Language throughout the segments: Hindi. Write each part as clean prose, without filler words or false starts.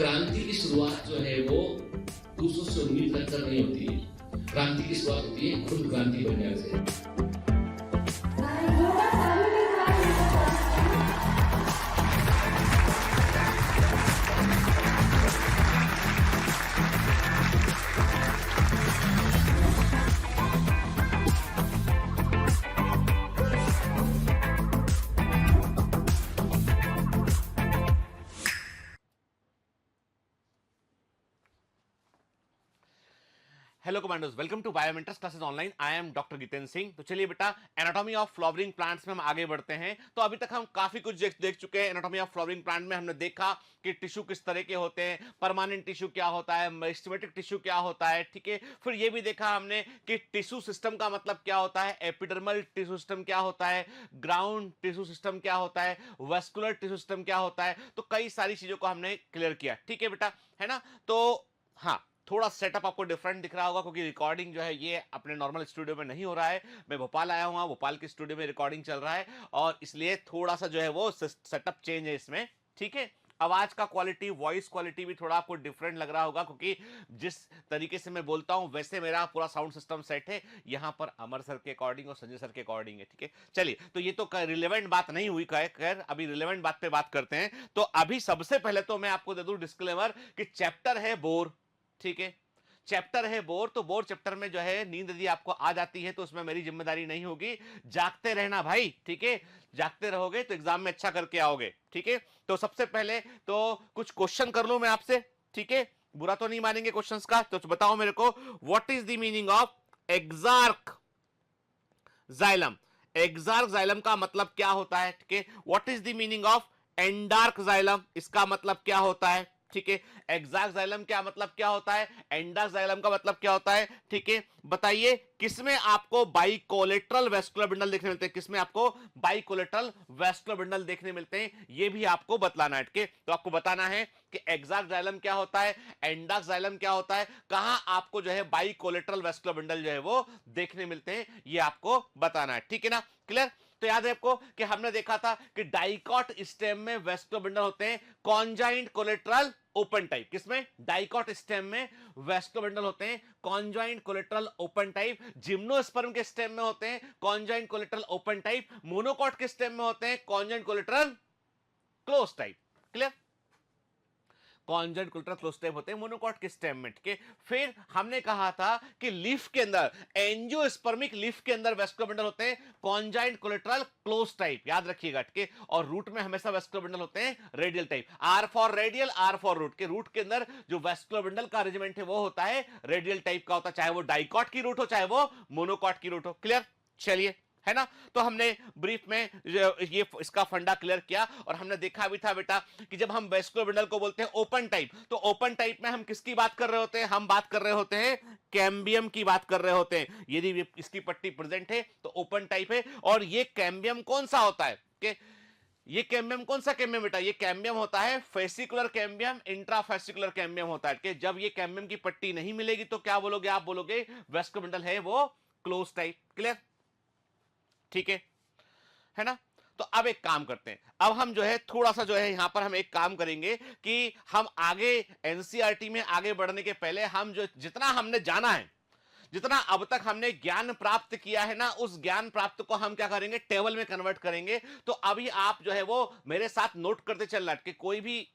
क्रांति की शुरुआत जो है वो दूसरों से उम्मीद रखकर नहीं होती है। क्रांति की शुरुआत होती है खुद क्रांति बनने से। Hello commandos, welcome to Biomentors classes online. I am doctor Jitendra Singh. तो चलिए बेटा, एनाटॉमी ऑफ फ्लावरिंग प्लांट्स में हम आगे बढ़ते हैं। तो अभी तक हम काफी कुछ देख चुके हैं। एनाटॉमी ऑफ फ्लावरिंग प्लांट में हमने देखा कि टिश्यू किस तरह के होते हैं, परमानेंट टिश्यू क्या होता है, मेरिस्टेमेटिक टिश्यू क्या होता है, ठीक है। फिर ये भी देखा हमने कि टिश्यू सिस्टम का मतलब क्या होता है, एपिडर्मल टिश्यू सिस्टम क्या होता है, ग्राउंड टिश्यू सिस्टम क्या होता है, वेस्कुलर टिश्यू सिस्टम क्या होता है। तो कई सारी चीजों को हमने क्लियर किया, ठीक है बेटा, है ना। तो हाँ, थोड़ा सेटअप आपको डिफरेंट दिख रहा होगा क्योंकि रिकॉर्डिंग जो है ये अपने नॉर्मल स्टूडियो में नहीं हो रहा है। मैं भोपाल आया हूँ, भोपाल के स्टूडियो में रिकॉर्डिंग चल रहा है और इसलिए थोड़ा सा जो है वो सेटअप चेंज है इसमें, ठीक है। आवाज का क्वालिटी, वॉइस क्वालिटी भी थोड़ा आपको डिफरेंट लग रहा होगा क्योंकि जिस तरीके से मैं बोलता हूं वैसे मेरा पूरा साउंड सिस्टम सेट है। यहां पर अमर सर के अकॉर्डिंग और संजय सर के अकॉर्डिंग है, ठीक है। चलिए, तो ये तो रिलेवेंट बात नहीं हुई, खैर अभी रिलेवेंट बात पे बात करते हैं। तो अभी सबसे पहले तो मैं आपको दे दूं डिस्क्लेमर कि चैप्टर है बोर, ठीक है। चैप्टर है बोर, तो बोर चैप्टर में जो है नींद यदि आपको आ जाती है तो उसमें मेरी जिम्मेदारी नहीं होगी। जागते रहना भाई, ठीक है। जागते रहोगे तो एग्जाम में अच्छा करके आओगे, ठीक है। तो सबसे पहले तो कुछ क्वेश्चन कर लूं मैं आपसे, ठीक है। बुरा तो नहीं मानेंगे क्वेश्चंस का। तो बताओ मेरे को, what is the meaning of exarch xylem. Exarch xylem का मतलब क्या होता है, ठीक है। What is the meaning of endarch xylem, इसका मतलब क्या होता है, ठीक है। एक्सार्क जाइलम क्या मतलब क्या होता है, एंडार्क जाइलम का मतलब क्या होता है, ठीक है। बताइए किसमें आपको बाइकोलेटरल वेस्कुलर बंडल देखने मिलते हैं, किसमें आपको बाइकोलेटरल वेस्कुलर बंडल देखने मिलते हैं, ये भी आपको बतलाना है, ठीक है। तो आपको बताना है कि एक्सार्क जाइलम क्या होता है, एंडार्क जाइलम क्या होता है, कहां आपको जो है बाइकोलेटरल वेस्कुलर बंडल जो है वो देखने मिलते हैं, ये आपको बताना है, ठीक है ना। क्लियर। तो याद है आपको कि हमने देखा था कि डाइकॉट स्टेम में वेस्कुलर बंडल होते हैं कॉन्जाइंट कोलेटरल ओपन टाइप। किसमें? डाइकॉट स्टेम में वेस्कुलर बंडल होते हैं conjoint collateral open type. Gymnosperm के स्टेम में होते हैं conjoint collateral open type. Monocot के स्टेम में होते हैं conjoint collateral close type. Clear. Conjoint collateral close type होते हैं मोनोकॉट के स्टेम में, ठीक है। फिर हमने कहा था कि लीफ के अंदर, एंजियोस्पर्मिक लीफ के अंदर वेस्कुलर बंडल होते हैं कॉन्जाइंट कोलेटरल क्लोज टाइप, याद रखिएगा, ठीक है। और रूट में हमेशा वेस्कुलर बंडल होते हैं radial type. R for radial, R for root के रूट के अंदर जो वेस्कुलर बंडल का अरेंजमेंट है वो होता है रेडियल टाइप का होता है, चाहे वो डाइकॉट की रूट हो चाहे वो मोनोकॉट की रूट हो। क्लियर। चलिए, है ना। तो हमने ब्रीफ में ये इसका फंडा क्लियर किया और हमने देखा भी था बेटा कि जब हम वेस्कुलर बंडल को बोलते हैं ओपन टाइप, तो ओपन टाइप में हम किसकी बात कर रहे होते हैं, हम बात कर रहे होते हैं कैम्बियम की बात कर रहे होते हैं। यदि इसकी पट्टी प्रेजेंट है तो ओपन टाइप है। और ये कैम्बियम कौन सा होता है कि ये कैम्बियम कौन सा कैम्बियम बेटा, ये कैम्बियम होता है फेसिकुलर कैम्बियम, इंट्राफेसिकुलर कैम्बियम होता है कि जब ये कैम्बियम की पट्टी नहीं मिलेगी तो क्या बोलोगे आप, बोलोगे वेस्कुलर बंडल है वो क्लोज टाइप। क्लियर, ठीक है ना। तो अब एक काम करते हैं, अब हम जो है थोड़ा सा जो है यहां पर हम एक काम करेंगे कि हम आगे एनसीईआरटी में आगे बढ़ने के पहले हम जो जितना हमने जाना है, जितना अब तक हमने ज्ञान प्राप्त किया है ना, उस ज्ञान प्राप्त को हम क्या करेंगे, टेबल में कन्वर्ट करेंगे। तो अभी आप जो है वो मेरे साथ नोट करते चल रहा है कि कोई भी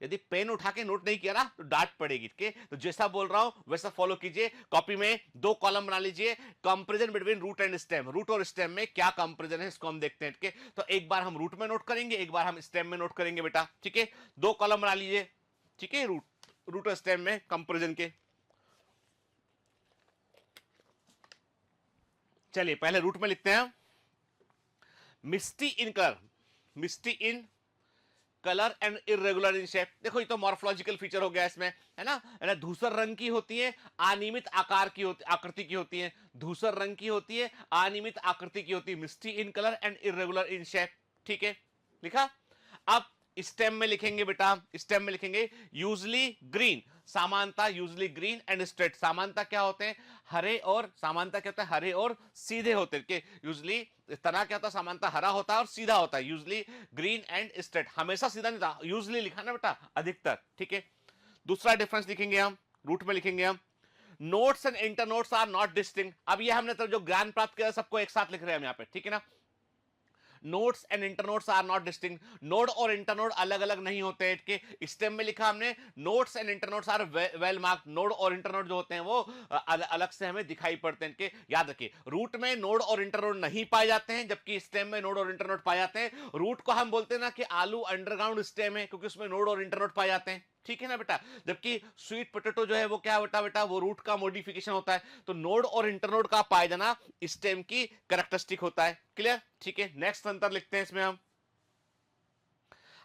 यदि पेन उठा के नोट नहीं किया ना तो डांट पड़ेगी, ठीक है। तो जैसा बोल रहा हूं वैसा फॉलो कीजिए। कॉपी में 2 कॉलम बना लीजिए, comparison between root and stem. Root और स्टेम में क्या कंपैरिजन है इसको हम देखते हैं, ठीक है। तो एक बार हम रूट में नोट करेंगे, एक बार हम स्टेम में नोट करेंगे बेटा, ठीक है। 2 कॉलम बना लीजिए, ठीक है, रूट और स्टेम में कंपैरिजन के। चलिए पहले रूट में लिखते हैं misty in colour, misty in colour and irregular in shape. देखो ये तो मॉर्फोलॉजिकल फीचर हो गया इसमें, है ना। धूसर रंग की होती है, अनियमित आकार की होती, आकृति की होती है। धूसर रंग की होती है, अनियमित आकृति की होती है। Misty in colour and irregular in shape, ठीक है, लिखा। अब स्टेम में लिखेंगे बेटा, स्टेम में लिखेंगे यूजली ग्रीन। सामान्यतः यूजली ग्रीन एंड स्ट्रेट, सामान्यतः क्या होते हैं हरे, और सामान्यतः क्या होता है हरे और सीधे होते हैं। यूजली तना क्या होता है सामान्यतः हरा होता है और सीधा होता है, यूजली ग्रीन एंड स्ट्रेट, हमेशा सीधा नहीं था, यूजली लिखा ना बेटा अधिकतर, ठीक है। दूसरा डिफरेंस लिखेंगे हम, रूट में लिखेंगे हम, nodes and internodes are not distinct. अब ये हमने तो जो ज्ञान प्राप्त किया सबको एक साथ लिख रहे हैं हम यहाँ पे, ठीक है ना। Nodes and internodes are not distinct, node और इंटरनोड अलग अलग नहीं होते हैं, कि स्टेम में लिखा हमने nodes and internodes are well marked, node और इंटरनोड जो होते हैं वो अलग से हमें दिखाई पड़ते हैं, कि याद रखिए रूट में नोड और इंटरनोड नहीं पाए जाते हैं, जबकि स्टेम में नोड और इंटरनोड पाए जाते हैं। रूट को हम बोलते हैं ना कि आलू अंडरग्राउंड स्टेम है, क्योंकि उसमें नोड और इंटरनोड पाए जाते हैं, ठीक है ना बेटा। जबकि स्वीट पोटैटो जो है वो क्या बेटा बेटा वो रूट का मॉडिफिकेशन होता है, तो नोड और इंटरनोड का पाए जाना स्टेम की कैरेक्टरिस्टिक होता है, क्लियर, ठीक है। नेक्स्ट अंतर लिखते हैं इसमें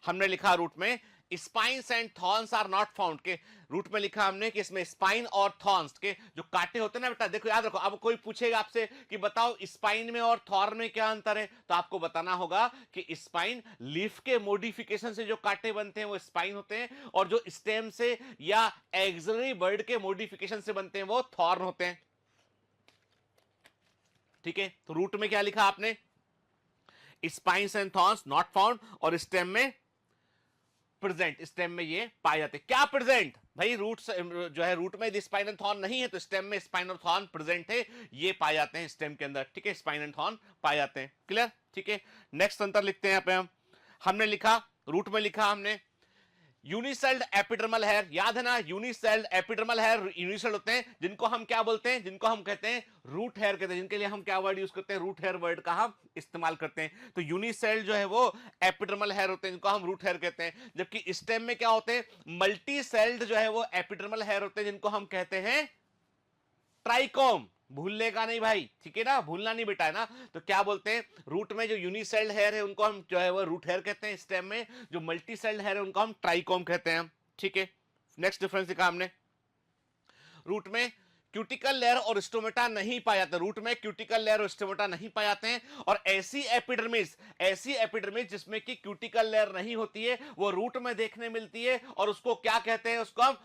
हमने लिखा रूट में spines and thorns are not found, के रूट में लिखा हमने कि इसमें स्पाइन और थॉर्न्स के जो कांटे होते हैं ना बेटा, देखो याद रखो, अब कोई पूछेगा आपसे कि बताओ स्पाइन में और थॉर्न में क्या अंतर है, तो आपको बताना होगा कि स्पाइन लीफ के मॉडिफिकेशन से जो कांटे बनते हैं वो स्पाइन होते हैं, और जो स्टेम से या एक्सिलरी बर्ड के मॉडिफिकेशन से बनते हैं वो थॉर्न होते हैं, ठीक है। तो रूट में क्या लिखा आपने, spines and thorns not found, और स्टेम में प्रेजेंट, स्टेम में ये पाए जाते हैं। क्या प्रेजेंट भाई, रूट जो है रूट में यदि स्पाइन एंड थॉर्न नहीं है तो स्टेम में स्पाइन और थॉर्न प्रेजेंट है, ये पाए जाते हैं स्टेम के अंदर, ठीक है, स्पाइन एंड थॉर्न पाए जाते हैं, क्लियर, ठीक है। नेक्स्ट अंतर लिखते हैं यहां पे हमने लिखा रूट में लिखा हमने यूनिसेल्ड एपिडर्मल हेयर, याद है ना, यूनिसेल्ड एपिडर्मल हेयर यूनिसेल्ड होते हैं, जिनको हम क्या बोलते हैं, जिनको हम कहते हैं रूट हेयर कहते हैं, जिनके लिए हम क्या वर्ड यूज करते हैं, रूट हेयर वर्ड का हम इस्तेमाल करते हैं। तो यूनिसेल्ड जो है वो एपिडर्मल हेयर होते हैं, जिनको हम रूट हेयर कहते हैं, जबकि स्टेम में क्या होते हैं मल्टी सेल्ड जो है वो एपिडर्मल हेयर होते हैं, जिनको हम कहते हैं ट्राइकोम, भूलने का नहीं भाई, ठीक है ना, भूलना नहीं बेटा, है ना। तो क्या बोलते हैं रूट में जो यूनिसेल्ड हेयर है उनको हम जो है वो रूट हेयर कहते हैं, स्टेम में जो मल्टी सेल्ड हेयर है उनको हम ट्राइकोम कहते हैं, ठीक है। नेक्स्ट डिफरेंस दिखा हमने, रूट में क्यूटिकल लेयर और स्टोमेटा नहीं पाए जाते, रूट में क्यूटिकल लेयर और स्टोमेटा नहीं पाए जाते हैं, और ऐसी एपिडर्मिस जिसमें कि क्यूटिकल लेयर नहीं होती है वो रूट में देखने मिलती है, और उसको क्या कहते हैं,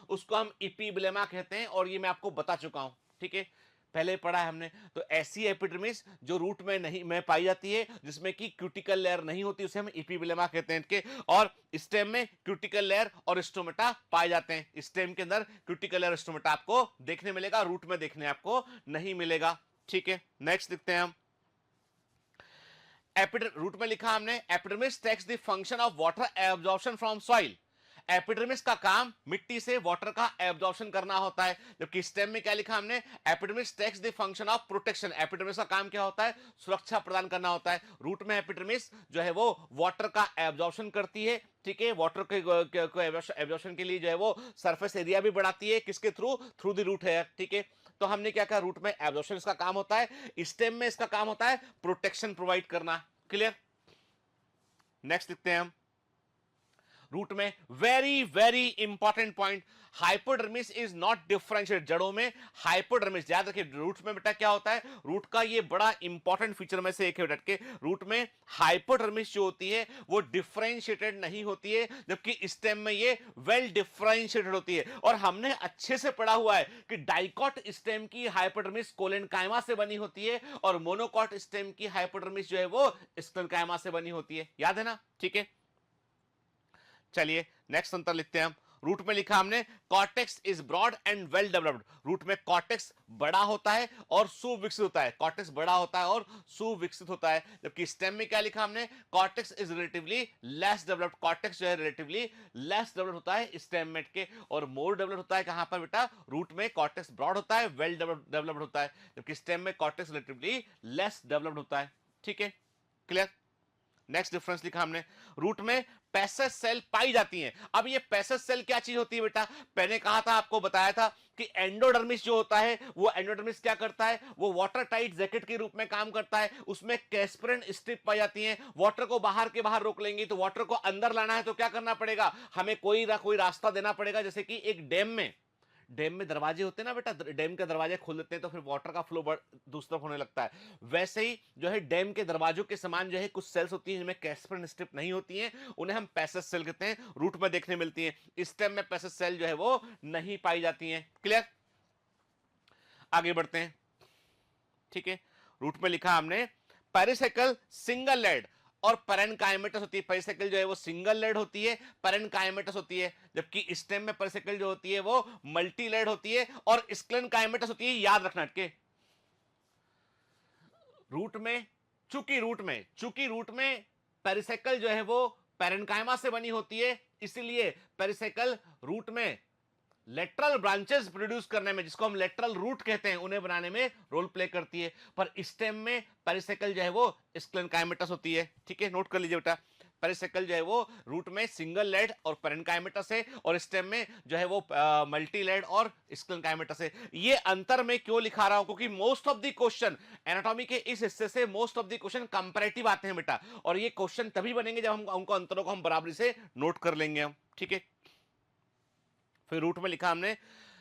उसको हम इपीब्लेमा कहते हैं, और ये मैं आपको बता चुका हूं, ठीक है, पहले पढ़ा है हमने। तो ऐसी एपिडर्मिस जो रूट में नहीं में पाई जाती है, जिसमें कि क्यूटिकल लेयर नहीं होती, उसे हम इपीब्लेमा कहते हैं, के, और स्टेम में क्यूटिकल लेयर और स्टोमेटा पाए जाते हैं। स्टेम के अंदर क्यूटिकल लेयर और स्टोमेटा आपको देखने मिलेगा, रूट में देखने आपको नहीं मिलेगा, ठीक है। नेक्स्ट देखते हैं हम, रूट में लिखा हमने epidermis takes the function of water absorption from soil, epidermis का काम मिट्टी से वाटर का एब्जॉर्प्शन करना होता है, जबकि स्टेम में क्या लिखा हमने epidermis takes the function of protection, epidermis का काम क्या होता है सुरक्षा प्रदान करना होता है। रूट में एपिडर्मिस जो है वो वाटर का एब्जॉर्प्शन करती है, ठीक है, वाटर के एब्जॉर्प्शन के लिए जो है वो सरफेस एरिया भी बढ़ाती है, किसके थ्रू द रूट है, ठीक है। तो हमने क्या कहा, रूट में एब्जॉर्प्शन इसका काम होता है, स्टेम में इसका काम होता है प्रोटेक्शन प्रोवाइड करना, क्लियर। नेक्स्ट लिखते हैं हम, रूट में very very important point, hypodermis is not differentiate, जड़ों में हाइपोडर्मिस, याद रखिए रूट में बेटा क्या होता है, रूट का ये बड़ा इंपॉर्टेंट फीचर में से एक है बेटा, के रूट में हाइपोडर्मिस जो होती है वो डिफरेंशिएटेड नहीं होती है, जबकि स्टेम में ये वेल डिफरेंशिएटेड होती है। और हमने अच्छे से पढ़ा हुआ है कि डाइकॉट स्टेम की हाइपोडर्मिस कोलेनकाइमा से बनी होती है, और मोनोकॉट स्टेम की हाइपोडर्मिस जो है वो स्क्लेनकाइमा से बनी होती है, याद है ना, ठीक है। चलिए नेक्स्ट अंतर लिखते हैं हम, रूट में लिखा हमने cortex is broad and well developed, root में कॉर्टेक्स बड़ा होता है और सुविकसित होता है, कॉर्टेक्स बड़ा होता है और सुविकसित होता है, जबकि स्टेम में क्या लिखा हमने cortex is relatively less developed, cortex जो है रिलेटिवली लेस डेवलप्ड होता है स्टेम में के, और मोर डेवलप्ड होता है कहां पर बेटा, रूट में कॉर्टेक्स ब्रॉड होता है, वेल डेवलप्ड होता है, जबकि स्टेम में कॉर्टेक्स रिलेटिवली लेस डेवलप्ड होता है, ठीक है, क्लियर। नेक्स्ट डिफरेंस लिखा हमने, रूट में पैसेज सेल पाई जाती हैं। अब ये पैसेज सेल क्या चीज होती है बेटा, मैंने कहा था, आपको बताया था कि एंडोडर्मिस जो होता है वो एंडोडर्मिस क्या करता है, वो वाटर टाइट जैकेट के रूप में काम करता है, उसमें कैस्परेंट स्ट्रिप पाई जाती हैं, वाटर को बाहर के बाहर रोक लेंगी, तो वाटर को अंदर लाना है तो क्या करना पड़ेगा, हमें कोई रास्ता देना पड़ेगा, जैसे कि एक डैम में दरवाजे होते हैं ना बेटा, डैम के दरवाजे खोल देते हैं तो फिर वाटर का फ्लो दूसरी तरफ होने लगता है। वैसे ही जो है डैम के दरवाजों के समान जो है कुछ सेल्स होती हैं जिनमें कैस्पर स्ट्रिप नहीं होती हैं, उन्हें हम पैसेज सेल कहते हैं, रूट में देखने मिलती हैं। स्टेम में पैसेज सेल जो है वो नहीं पाई जाती हैं। क्लियर? आगे बढ़ते हैं। ठीक है, रूट में लिखा हमने पेरिसाइकिल सिंगल लेड और पेरेनकाइमेटस होती है। पेरिसाइकिल जो है वो सिंगल लेड होती है, पेरेनकाइमेटस होती है, जबकि स्टेम में पेरिसाइकिल जो होती है वो मल्टी लेड होती है और स्क्लेनकाइमेटस होती है। याद रखना के रूट में, चूंकि रूट में पेरिसाइकिल जो है वो पेरेनकाइमा से बनी होती है, इसलिए पेरिसाइकिल रूट में लेटरल ब्रांचेस प्रोड्यूस करने में, जिसको हम लेटरल रूट कहते हैं, उन्हें बनाने में रोल प्ले करती है। पर स्टेम में पेरिसाइकिल जो है वो स्क्लेनकाइमेटस होती है। ठीक है, नोट कर लीजिए बेटा, पेरिसाइकिल जो है वो रूट में सिंगल लेड और पेरेनकाइमेटस है और स्टेम में जो है वो मल्टी लेड और स्क्लेनकाइमेटस है। ये अंतर मैं क्यों लिखा रहा हूं? क्योंकि most of the question anatomy के इस हिस्से से most of the question comparative आते हैं बेटा, और ये क्वेश्चन तभी बनेंगे जब हम उनको अंतरों को हम बराबरी से नोट कर लेंगे हम। ठीक है, फिर रूट में लिखा हमने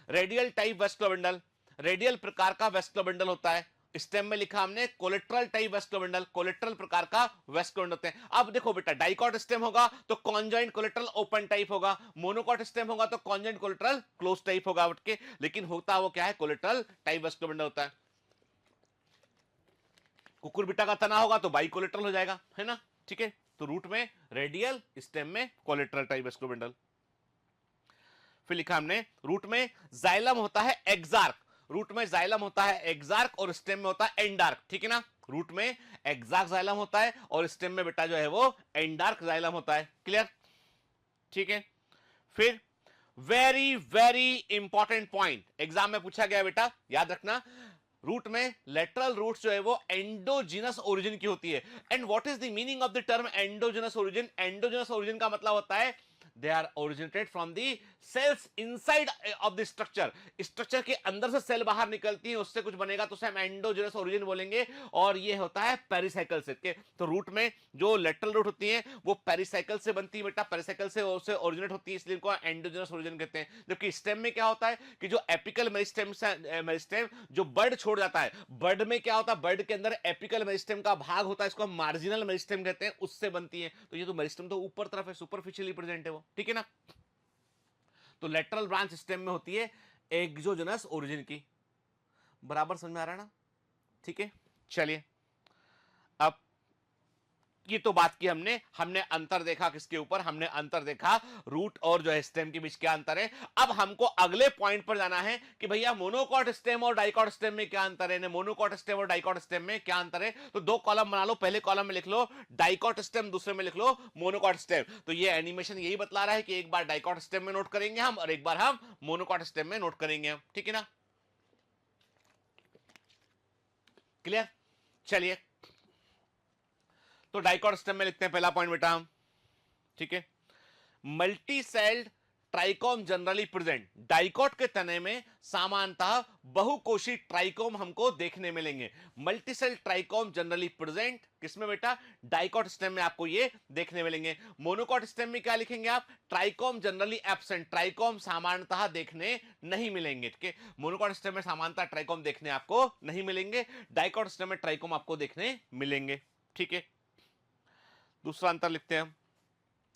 radial type vascular bundle, radial प्रकार का वेस्कुलर बंडल होता है। स्टेम में लिखा हमने collateral type vascular bundle, collateral प्रकार का वेस्कुलर बंडल होते हैं। अब देखो बेटा, डाइकॉट स्टेम होगा तो कॉन्जॉइंट कोलेट्रल ओपन टाइप होगा, मोनोकॉट स्टेम होगा तो कॉन्जॉइंट कोलेट्रल क्लोज टाइप होगा के, लेकिन होता वो क्या है? कोलेट्रल टाइप वेस्कुलर बंडल होता है। कुकुर बिटा का तना होगा तो बाई कोलेट्रल हो जाएगा, है ना? ठीक है, तो रूट में रेडियल, स्टेम में कोलेट्रल टाइप वेस्कुलर बंडल। फिर लिखा हमने रूट में जाइलम होता है एक्सार्क, रूट में जाइलम होता है एक्सार्क और स्टेम में होता है एंडार्क। ठीक है ना, रूट में एक्सार्क जाइलम होता है और स्टेम में बेटा जो है वो एंडार्क जाइलम होता है। क्लियर? ठीक है, फिर very very important point exam में पूछा गया बेटा, याद रखना, रूट में लेटरल रूट्स जो है वो एंडोजिनस ओरिजिन की होती है। And what is the meaning of the term endogenous origin? Endogenous origin का मतलब होता है they are originated from the cells inside of the structure, structure के अंदर से सेल बाहर निकलती है, उससे कुछ बनेगा तो उसे हम एंडोजिनस ओरिजिन बोलेंगे, और ये होता है पेरिसाइकिल से। तो रूट में जो लेटरल रूट होती है वो पेरिसाइकिल से बनती है बेटा, पेरिसाइकिल से ओरिजिनेट होती है, इसलिए इनको एंडोजिनस ओरिजिन कहते हैं। जबकि स्टेम में क्या होता है कि जो एपिकल मेरिस्टेम जो बर्ड छोड़ जाता है, बर्ड में क्या होता है? बर्ड के अंदर एपिकल मेरिस्टेम का भाग होता है, इसको हम मार्जिनल मेरिस्टेम कहते हैं, उससे बनती है। तो ये तो मेरिस्टेम तो ऊपर तरफ है, सुपरफिशियली प्रेजेंट है वो। ठीक है ना, तो लेटरल ब्रांच स्टेम में होती है एक्सोजेनस ओरिजिन की। बराबर समझ में आ रहा है ना? ठीक है, चलिए अब ये तो बात की हमने अंतर देखा किसके ऊपर? हमने अंतर देखा रूट और जो है स्टेम के बीच क्या अंतर है। अब हमको अगले पॉइंट पर जाना है कि भैया मोनोकॉट स्टेम और डाइकॉट स्टेम में क्या अंतर है। मोनोकॉट स्टेम और डाइकॉट स्टेम में क्या अंतर है? तो दो कॉलम बना लो, पहले कॉलम में लिख लो डाइकॉट स्टेम, दूसरे में लिख लो मोनोकॉट स्टेम। तो ये एनिमेशन यही बतला रहा है कि एक बार डाइकॉट स्टेम में नोट करेंगे हम और एक बार हम मोनोकॉट स्टेम में नोट करेंगे हम। ठीक है ना, क्लियर? चलिए, तो डाइकॉट स्टेम में लिखते हैं पहला पॉइंट बेटा हम। ठीक है, multi celled trichome generally present, dicot के तने में सामान्यतः बहुकोशी ट्राइकोम हमको देखने मिलेंगे। Multi cell trichome generally present किसमें बेटा? डाइकॉट स्टेम में आपको ये देखने मिलेंगे। मोनोकॉट स्टेम में क्या लिखेंगे आप? ट्राइकोम जनरली एब्सेंट, ट्राइकोम सामान्यतः देखने नहीं मिलेंगे। ठीक है, मोनोकॉट स्टेम में सामान्यतः ट्राइकोम देखने आपको नहीं मिलेंगे, डाइकॉट स्टेम में ट्राइकोम आपको देखने मिलेंगे। ठीक है, दूसरा अंतर लिखते हैं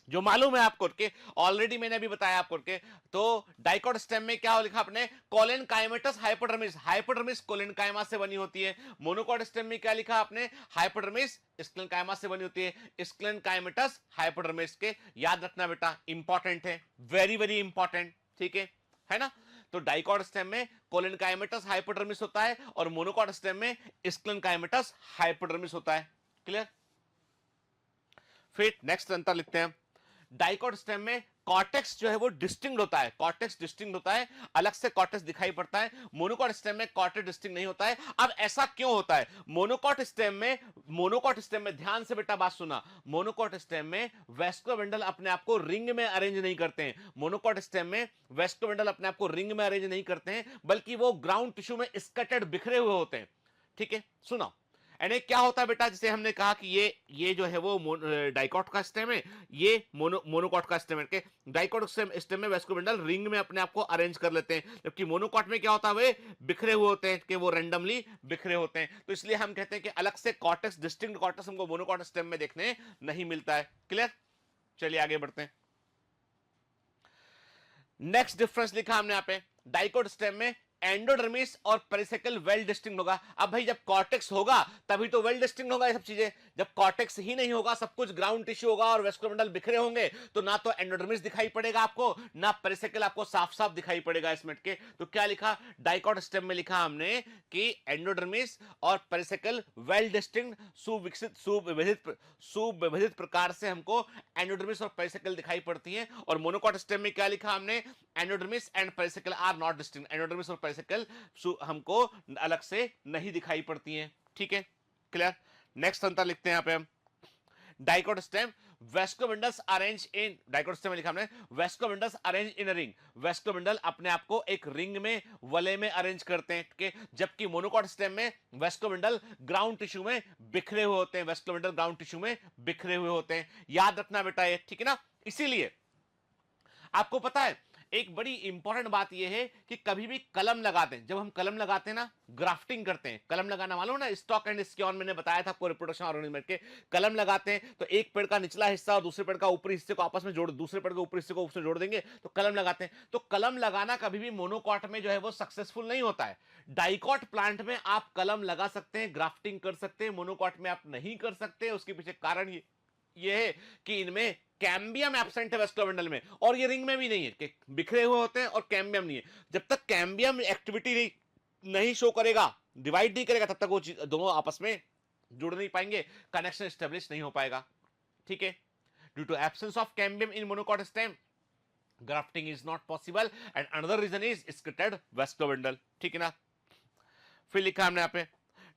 जो मालूम है आपको के, ऑलरेडी मैंने अभी बताया आपको के। तो डाइकॉट स्टेम में क्या लिखा आपने? कोलेनकाइमेटस हाइपोडर्मिस, हाइपोडर्मिस कोलेनकाइमा से बनी होती है। मोनोकॉट स्टेम में क्या लिखा आपने? हाइपोडर्मिस स्क्लेनकाइमा से बनी होती है, स्क्लेनकाइमेटस हाइपोडर्मिस के। याद रखना बेटा, इंपॉर्टेंट है, वेरी वेरी इंपॉर्टेंट। ठीक है ना? तो डाइकॉट स्टेम में कोलेनकाइमेटस हाइपोडर्मिस होता है और मोनोकॉट स्टेम में स्क्लेनकाइमेटस हाइपोडर्मिस होता है। क्लियर? फिर नेक्स्ट अंतर लिखते हैं, डाइकॉट स्टेम में कॉर्टेक्स जो है वो डिस्टिंक्ट होता है, कॉर्टेक्स डिस्टिंक्ट होता है, अलग से कॉर्टेक्स दिखाई पड़ता है। मोनोकॉट स्टेम में कॉर्टेक्स डिस्टिंक्ट नहीं होता है। अब ऐसा क्यों होता है? मोनोकॉट स्टेम में ध्यान से बेटा बात सुना, मोनोकॉट स्टेम में वेस्कुलर बंडल अपने आप को रिंग में अरेंज नहीं करते हैं। मोनोकॉट स्टेम में वेस्कुलर बंडल अपने आप को रिंग में अरेंज नहीं करते हैं, बल्कि वो ग्राउंड टिश्यू में स्कैटर्ड, बिखरे हुए होते हैं। ठीक है, सुना, एंड क्या होता है बेटा, जैसे हमने कहा कि ये जो है वो डाइकॉट का स्टेम है, ये मोनोकॉट का स्टेम है। डाइकॉट स्टेम में वेस्कोबंडल रिंग में अपने आप को अरेंज कर लेते हैं, जबकि मोनोकॉट में क्या होता है, वे बिखरे हुए होते हैं, कि वो रैंडमली बिखरे होते हैं। तो इसलिए हम कहते हैं कि अलग से कॉर्टेक्स, डिस्टिंक्ट कॉर्टेक्स हमको मोनोकॉट स्टेम में देखने नहीं मिलता है। क्लियर? चलिए आगे बढ़ते हैं। नेक्स्ट डिफरेंस लिखा हमने यहां पे, डाइकोट स्टेम में एंडोडर्मिस और पेरिसेकल वेल डिस्टिंक्ट होगा। अब भाई जब कॉर्टेक्स होगा तभी तो वेल डिस्टिंक्ट होगा ये सब चीजें। जब कॉर्टेक्स ही नहीं होगा, सब कुछ ग्राउंड टिश्यू होगा और वेस्कुलर बंडल बिखरे होंगे, तो ना तो एंडोडर्मिस दिखाई पड़ेगा आपको, ना पेरिसेकल आपको साफ साफ दिखाई पड़ेगा इसमें के। तो क्या लिखा डाइकोट स्टेम में, लिखा हमने कि एंडोडर्मिस और पेरिसेकल वेल डिस्टिंक्ट, सुविकसित सुविभजित प्रकार से हमको एंडोडर्मिस और पेरिसेकल दिखाई पड़ती हैं। और मोनोकॉट स्टेम में क्या लिखा हमने, endodermis and pericycle are not distinct, endodermis और पेरिसेकल हमको अलग से नहीं दिखाई पड़ती हैं। ठीक है, क्लियर? नेक्स्ट अंतर लिखते हैं यहां पे हम, dicot stem vascular bundles arrange in, dicot stem में लिखा हमने vascular bundles arrange in a ring, vascular bundle अपने आप को एक रिंग में, वलय में अरेंज करते हैं, कि जबकि मोनोकॉट स्टेम में वेस्कुलर बंडल ग्राउंड टिश्यू में बिखरे हुए होते हैं, वेस्कुलर बंडल ग्राउंड टिश्यू में बिखरे हुए होते हैं। याद रखना बेटा ये, ठीक है ना? इसीलिए आपको पता है एक बड़ी इंपॉर्टेंट बात यह है कि कभी भी कलम लगाते हैं, जब हम कलम लगाते हैं ना, ग्राफ्टिंग करते हैं, कलम लगाना मालूम ना, स्टॉक एंड स्क्योन मैंने बताया था आपको, रिप्रोडक्शन ऑर्गेनिज्म के कलम लगाते हैं तो एक पेड़ का निचला हिस्सा और दूसरे पेड़ का ऊपरी हिस्से को आपस में जोड़, दूसरे पेड़ के ऊपरी हिस्से को उसमें जोड़ देंगे तो कलम लगाते हैं। तो कलम लगाना कभी भी मोनोकॉट में जो है वो सक्सेसफुल नहीं होता है। डाइकॉट प्लांट में आप कलम लगा सकते हैं, ग्राफ्टिंग कर सकते हैं, मोनोकॉट में आप नहीं कर सकते। उसके पीछे कारण ये है कि इनमें कैम्बियम एब्सेंट है वेस्कुलर बंडल में, और ये रिंग में भी नहीं है, कि बिखरे हुए होते हैं और कैम्बियम नहीं है। जब तक कैम्बियम एक्टिविटी नहीं शो करेगा, डिवाइड नहीं करेगा, तब तक वो दोनों आपस में जुड़ नहीं पाएंगे, कनेक्शन एस्टेब्लिश नहीं हो पाएगा। ठीक है, due to absence of cambium in monocot stem grafting is not possible and another reason is scattered vascular bundle. ठीक है ना? फिर लिखा हमने यहाँ पे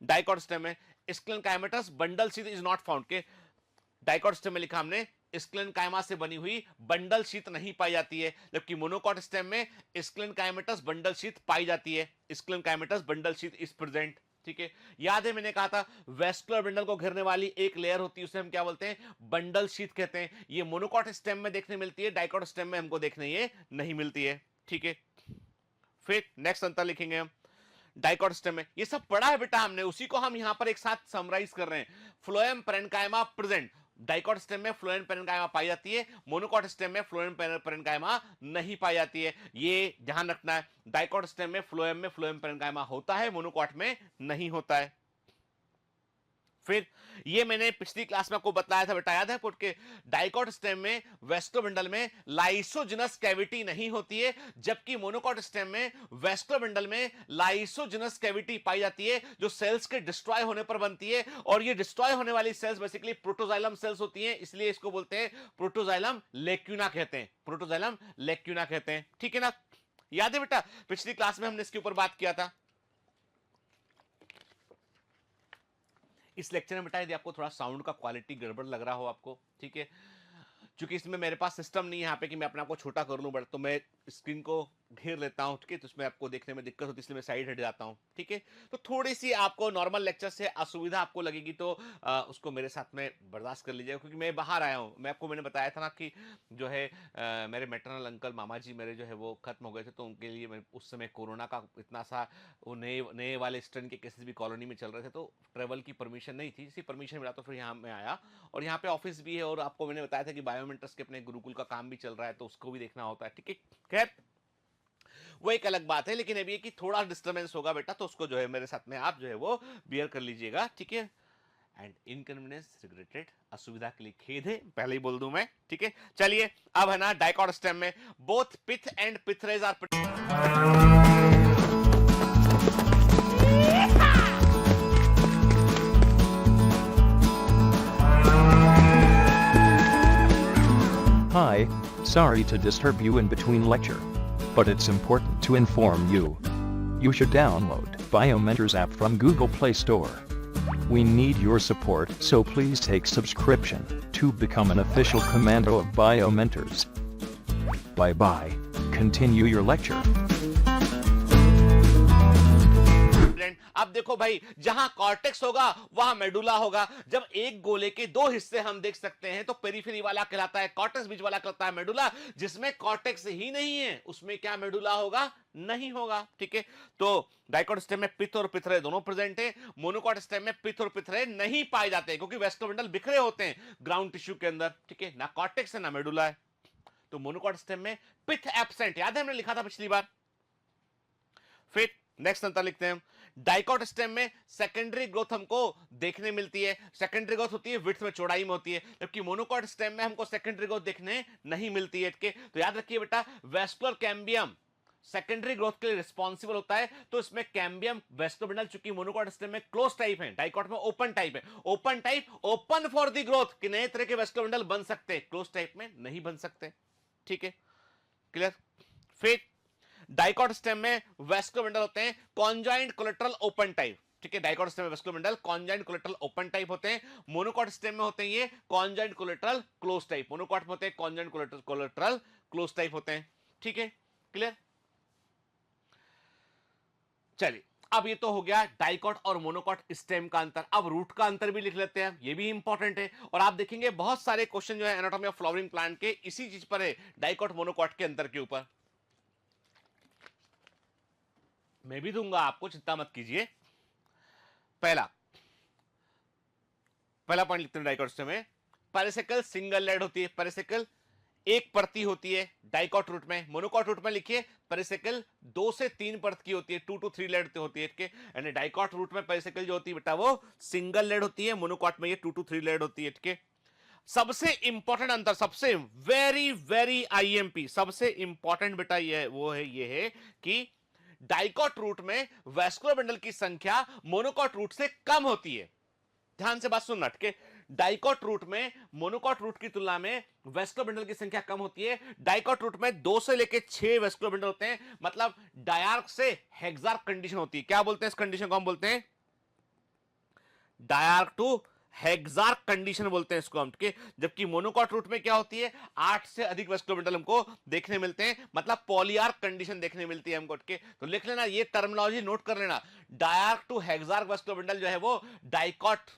डाइकॉट स्टेम में sclerenchymatous bundle sheath is not found, के डाइकॉट स्टेम में लिखा हमने स्क्लेनकाइमा से बनी हुई बंडल शीथ नहीं पाई जाती है, जबकि मोनोकॉट स्टेम में स्क्लेनकाइमेटस बंडल शीथ पाई जाती है, स्क्लेनकाइमेटस बंडल शीथ इज प्रेजेंट। ठीक है, याद है मैंने कहा था वेस्कुलर बंडल को घेरने वाली एक लेयर होती है, उसे हम क्या बोलते हैं, बंडल शीथ कहते हैं। ये मोनोकॉट स्टेम में देखने मिलती है, डाइकॉट स्टेम में हमको देखने ये नहीं मिलती है। ठीक है, फिर नेक्स्ट अंतर लिखेंगे हम डाइकॉट स्टेम में, ये सब पढ़ा है बेटा हमने, उसी को हम यहां पर एक साथ समराइज कर रहे हैं। Phloem parenchyma present, dicot stem में फ्लोएम पेरेन्काइमा पाई जाती है, मोनोकॉट स्टेम में फ्लोएम पेरेन्काइमा नहीं पाई जाती है। ये ध्यान रखना है, डाइकॉट स्टेम में फ्लोएम पेरेन्काइमा होता है, मोनोकॉट में नहीं होता है। फिर ये मैंने पिछली क्लास में आपको बताया था बेटा, याद है पुट के, डाइकॉट स्टेम में वेस्कुलर बंडल में लाइसोजिनस कैविटी नहीं होती है, जबकि मोनोकॉट स्टेम में वेस्कुलर बंडल में लाइसोजिनस कैविटी पाई जाती है, जो सेल्स के डिस्ट्रॉय होने पर बनती है। और ये डिस्ट्रॉय होने वाली सेल्स बेसिकली प्रोटोजाइलम सेल्स होती हैं, इसलिए इसको बोलते हैं प्रोटोजाइलम लेक्यूना कहते हैं, प्रोटोजाइलम लेक्यूना कहते हैं। ठीक है ना? याद है बेटा, पिछली क्लास में हमने इसके ऊपर बात किया था। इस लेक्चर में बेटा यदि आपको थोड़ा साउंड का क्वालिटी गड़बड़ लग रहा हो आपको, ठीक है, क्योंकि इसमें मेरे पास सिस्टम नहीं है यहाँ पे कि मैं अपने आप को छोटा कर लूँ, बट तो मैं स्क्रीन को घेर लेता हूँ, ठीक है, तो उसमें आपको देखने में दिक्कत होती है, इसलिए मैं साइड हट जाता हूँ। ठीक है, तो थोड़ी सी आपको नॉर्मल लेक्चर से असुविधा आपको लगेगी तो उसको मेरे साथ में बर्दाश्त कर लीजिएगा, क्योंकि मैं बाहर आया हूँ। मैंने बताया था ना कि जो है मेरे मैटरनल अंकल मामा जी मेरे जो है वो खत्म हो गए थे, तो उनके लिए मैं उस समय कोरोना का इतना सा वो नए वाले स्ट्रेन के केसेस भी कॉलोनी में चल रहे थे, तो ट्रेवल की परमिशन नहीं थी। इसी परमिशन मिला तो फिर यहाँ मैं आया, और यहाँ पे ऑफिस भी है, और आपको मैंने बताया था कि बायोमेंटर्स के अपने गुरुकुल का काम भी चल रहा है, तो उसको भी देखना होता है। ठीक है, खैर वो एक अलग बात है, लेकिन अभी ये कि थोड़ा डिस्टर्बेंस होगा बेटा, तो उसको जो है मेरे साथ में आप जो है वो बियर कर लीजिएगा। ठीक है, एंड इनकन्वीनियंस रिग्रेटेड, असुविधा के लिए खेद है, पहले ही बोल दूं मैं। ठीक है, चलिए अब है ना डाइकॉट स्टेम में both pith and pith rays are Hi, sorry to disturb you in between lecture, but it's important to inform you. You should download Biomentors app from Google Play Store. We need your support, so please take subscription to become an official commando of Biomentors. Bye bye. Continue your lecture. अब देखो भाई, जहां कॉर्टेक्स होगा वहां मेडुला होगा। जब एक गोले के दो हिस्से हम देख सकते हैं तो पेरिफेरी वाला कहलाता है कॉर्टेक्स, बीच वाला कहलाता है मेडुला। जिसमें कॉर्टेक्स ही नहीं है उसमें क्या मेडुला होगा? नहीं होगा। ठीक है, तो डाइकोट स्टेम में पित्त और पिथरे दोनों प्रेजेंट है। मोनोकॉट स्टेम में पित्त और पिथरे नहीं पाए जाते क्योंकि वेस्कुलर बंडल बिखरे होते हैं ग्राउंड टिश्यू के अंदर। ठीक है, ना कॉर्टेक्स है ना मेडुला है। तो मोनोकॉट स्टेम में पित्त एब्सेंट, याद है हमने लिखा था पिछली बार। फिर नेक्स्ट अंतर लिखते हैं, डाइकोट स्टेम में सेकेंडरी ग्रोथ हमको देखने मिलती है। सेकेंडरी ग्रोथ होती है विड्थ में, चौड़ाई में होती है, जबकि मोनोकॉट स्टेम में हमको सेकेंडरी ग्रोथ देखने नहीं मिलती है। तो याद रखिए बेटा, वेस्कुलर कैम्बियम सेकेंडरी ग्रोथ के लिए रिस्पॉन्सिबल होता है। तो इसमें कैम्बियम वेस्कुलर बंडल चूंकि मोनोकॉट स्टेम में क्लोज टाइप है, डाइकोट में ओपन टाइप है। Open type open for the growth, कि नए तरह के वेस्कुलर बंडल बन सकते हैं, क्लोज टाइप में नहीं बन सकते। ठीक है, क्लियर। फिर डाइकोट स्टेम में वेस्कुलर बंडल होते हैं कॉन्जॉइंट कोलेटरल ओपन टाइप। ठीक है, डाइकोट स्टेम में vascular bundle conjoint collateral open type होते हैं। मोनोकॉट स्टेम में होते हैं ये conjoint collateral close type. Monocot में होते हैं कॉन्जॉइंट कोलेटरल क्लोज टाइप होते हैं। ठीक है, क्लियर। चलिए, अब ये तो हो गया डाइकोट और मोनोकॉट स्टेम का अंतर। अब रूट का अंतर भी लिख लेते हैं, ये भी इंपॉर्टेंट है। और आप देखेंगे बहुत सारे क्वेश्चन जो है एनाटॉमी ऑफ फ्लावरिंग प्लांट के इसी चीज पर है, डाइकोट मोनोकॉट के अंतर के ऊपर। मैं भी दूंगा आपको, चिंता मत कीजिए। पहला पॉइंट लिखते हैं डाइकोट स्टेम में, पेरिसेकल सिंगल लेड होती है। पेरिसेकल एक परती होती है डाइकोट रूट में। मोनोकॉट रूट में लिखिए पेरिसेकल 2 से 3 परत की होती है, 2 to 3 लेड होती है। यानी डाइकोट रूट में पेरिसेकल जो होती है बेटा वो सिंगल लेड होती है, मोनोकॉट में ये 2 to 3 लेड होती है। ठीक है, सबसे इंपॉर्टेंट अंतर, सबसे वेरी वेरी आईएमपी, सबसे इंपॉर्टेंट बेटा ये है कि डाइकोट रूट में वेस्कुलर बंडल की संख्या मोनोकॉट रूट से कम होती है। ध्यान से बात सुनना। ठीक है, डाइकोट रूट में मोनोकॉट रूट की तुलना में वेस्कुलर बंडल की संख्या कम होती है। डाइकोट रूट में 2 से लेकर 6 वेस्कुलर बंडल होते हैं, मतलब डायआर्क से हेक्सार्क कंडीशन होती है। क्या बोलते हैं इस कंडीशन को? हम बोलते हैं डायआर्क टू हेक्सार्क कंडीशन बोलते हैं इसको हम। ठीक है, जबकि मोनोकॉट रूट में क्या होती है, 8 से अधिक वेस्कुलर बंडल हमको देखने मिलते हैं, मतलब पॉलीआर्क कंडीशन देखने मिलती है हमको। ठीक है, तो लिख लेना, ये टर्मिनोलॉजी नोट कर लेना। डायआर्क टू हेक्सार्क वेस्कुलर बंडल जो है वो डाइकोट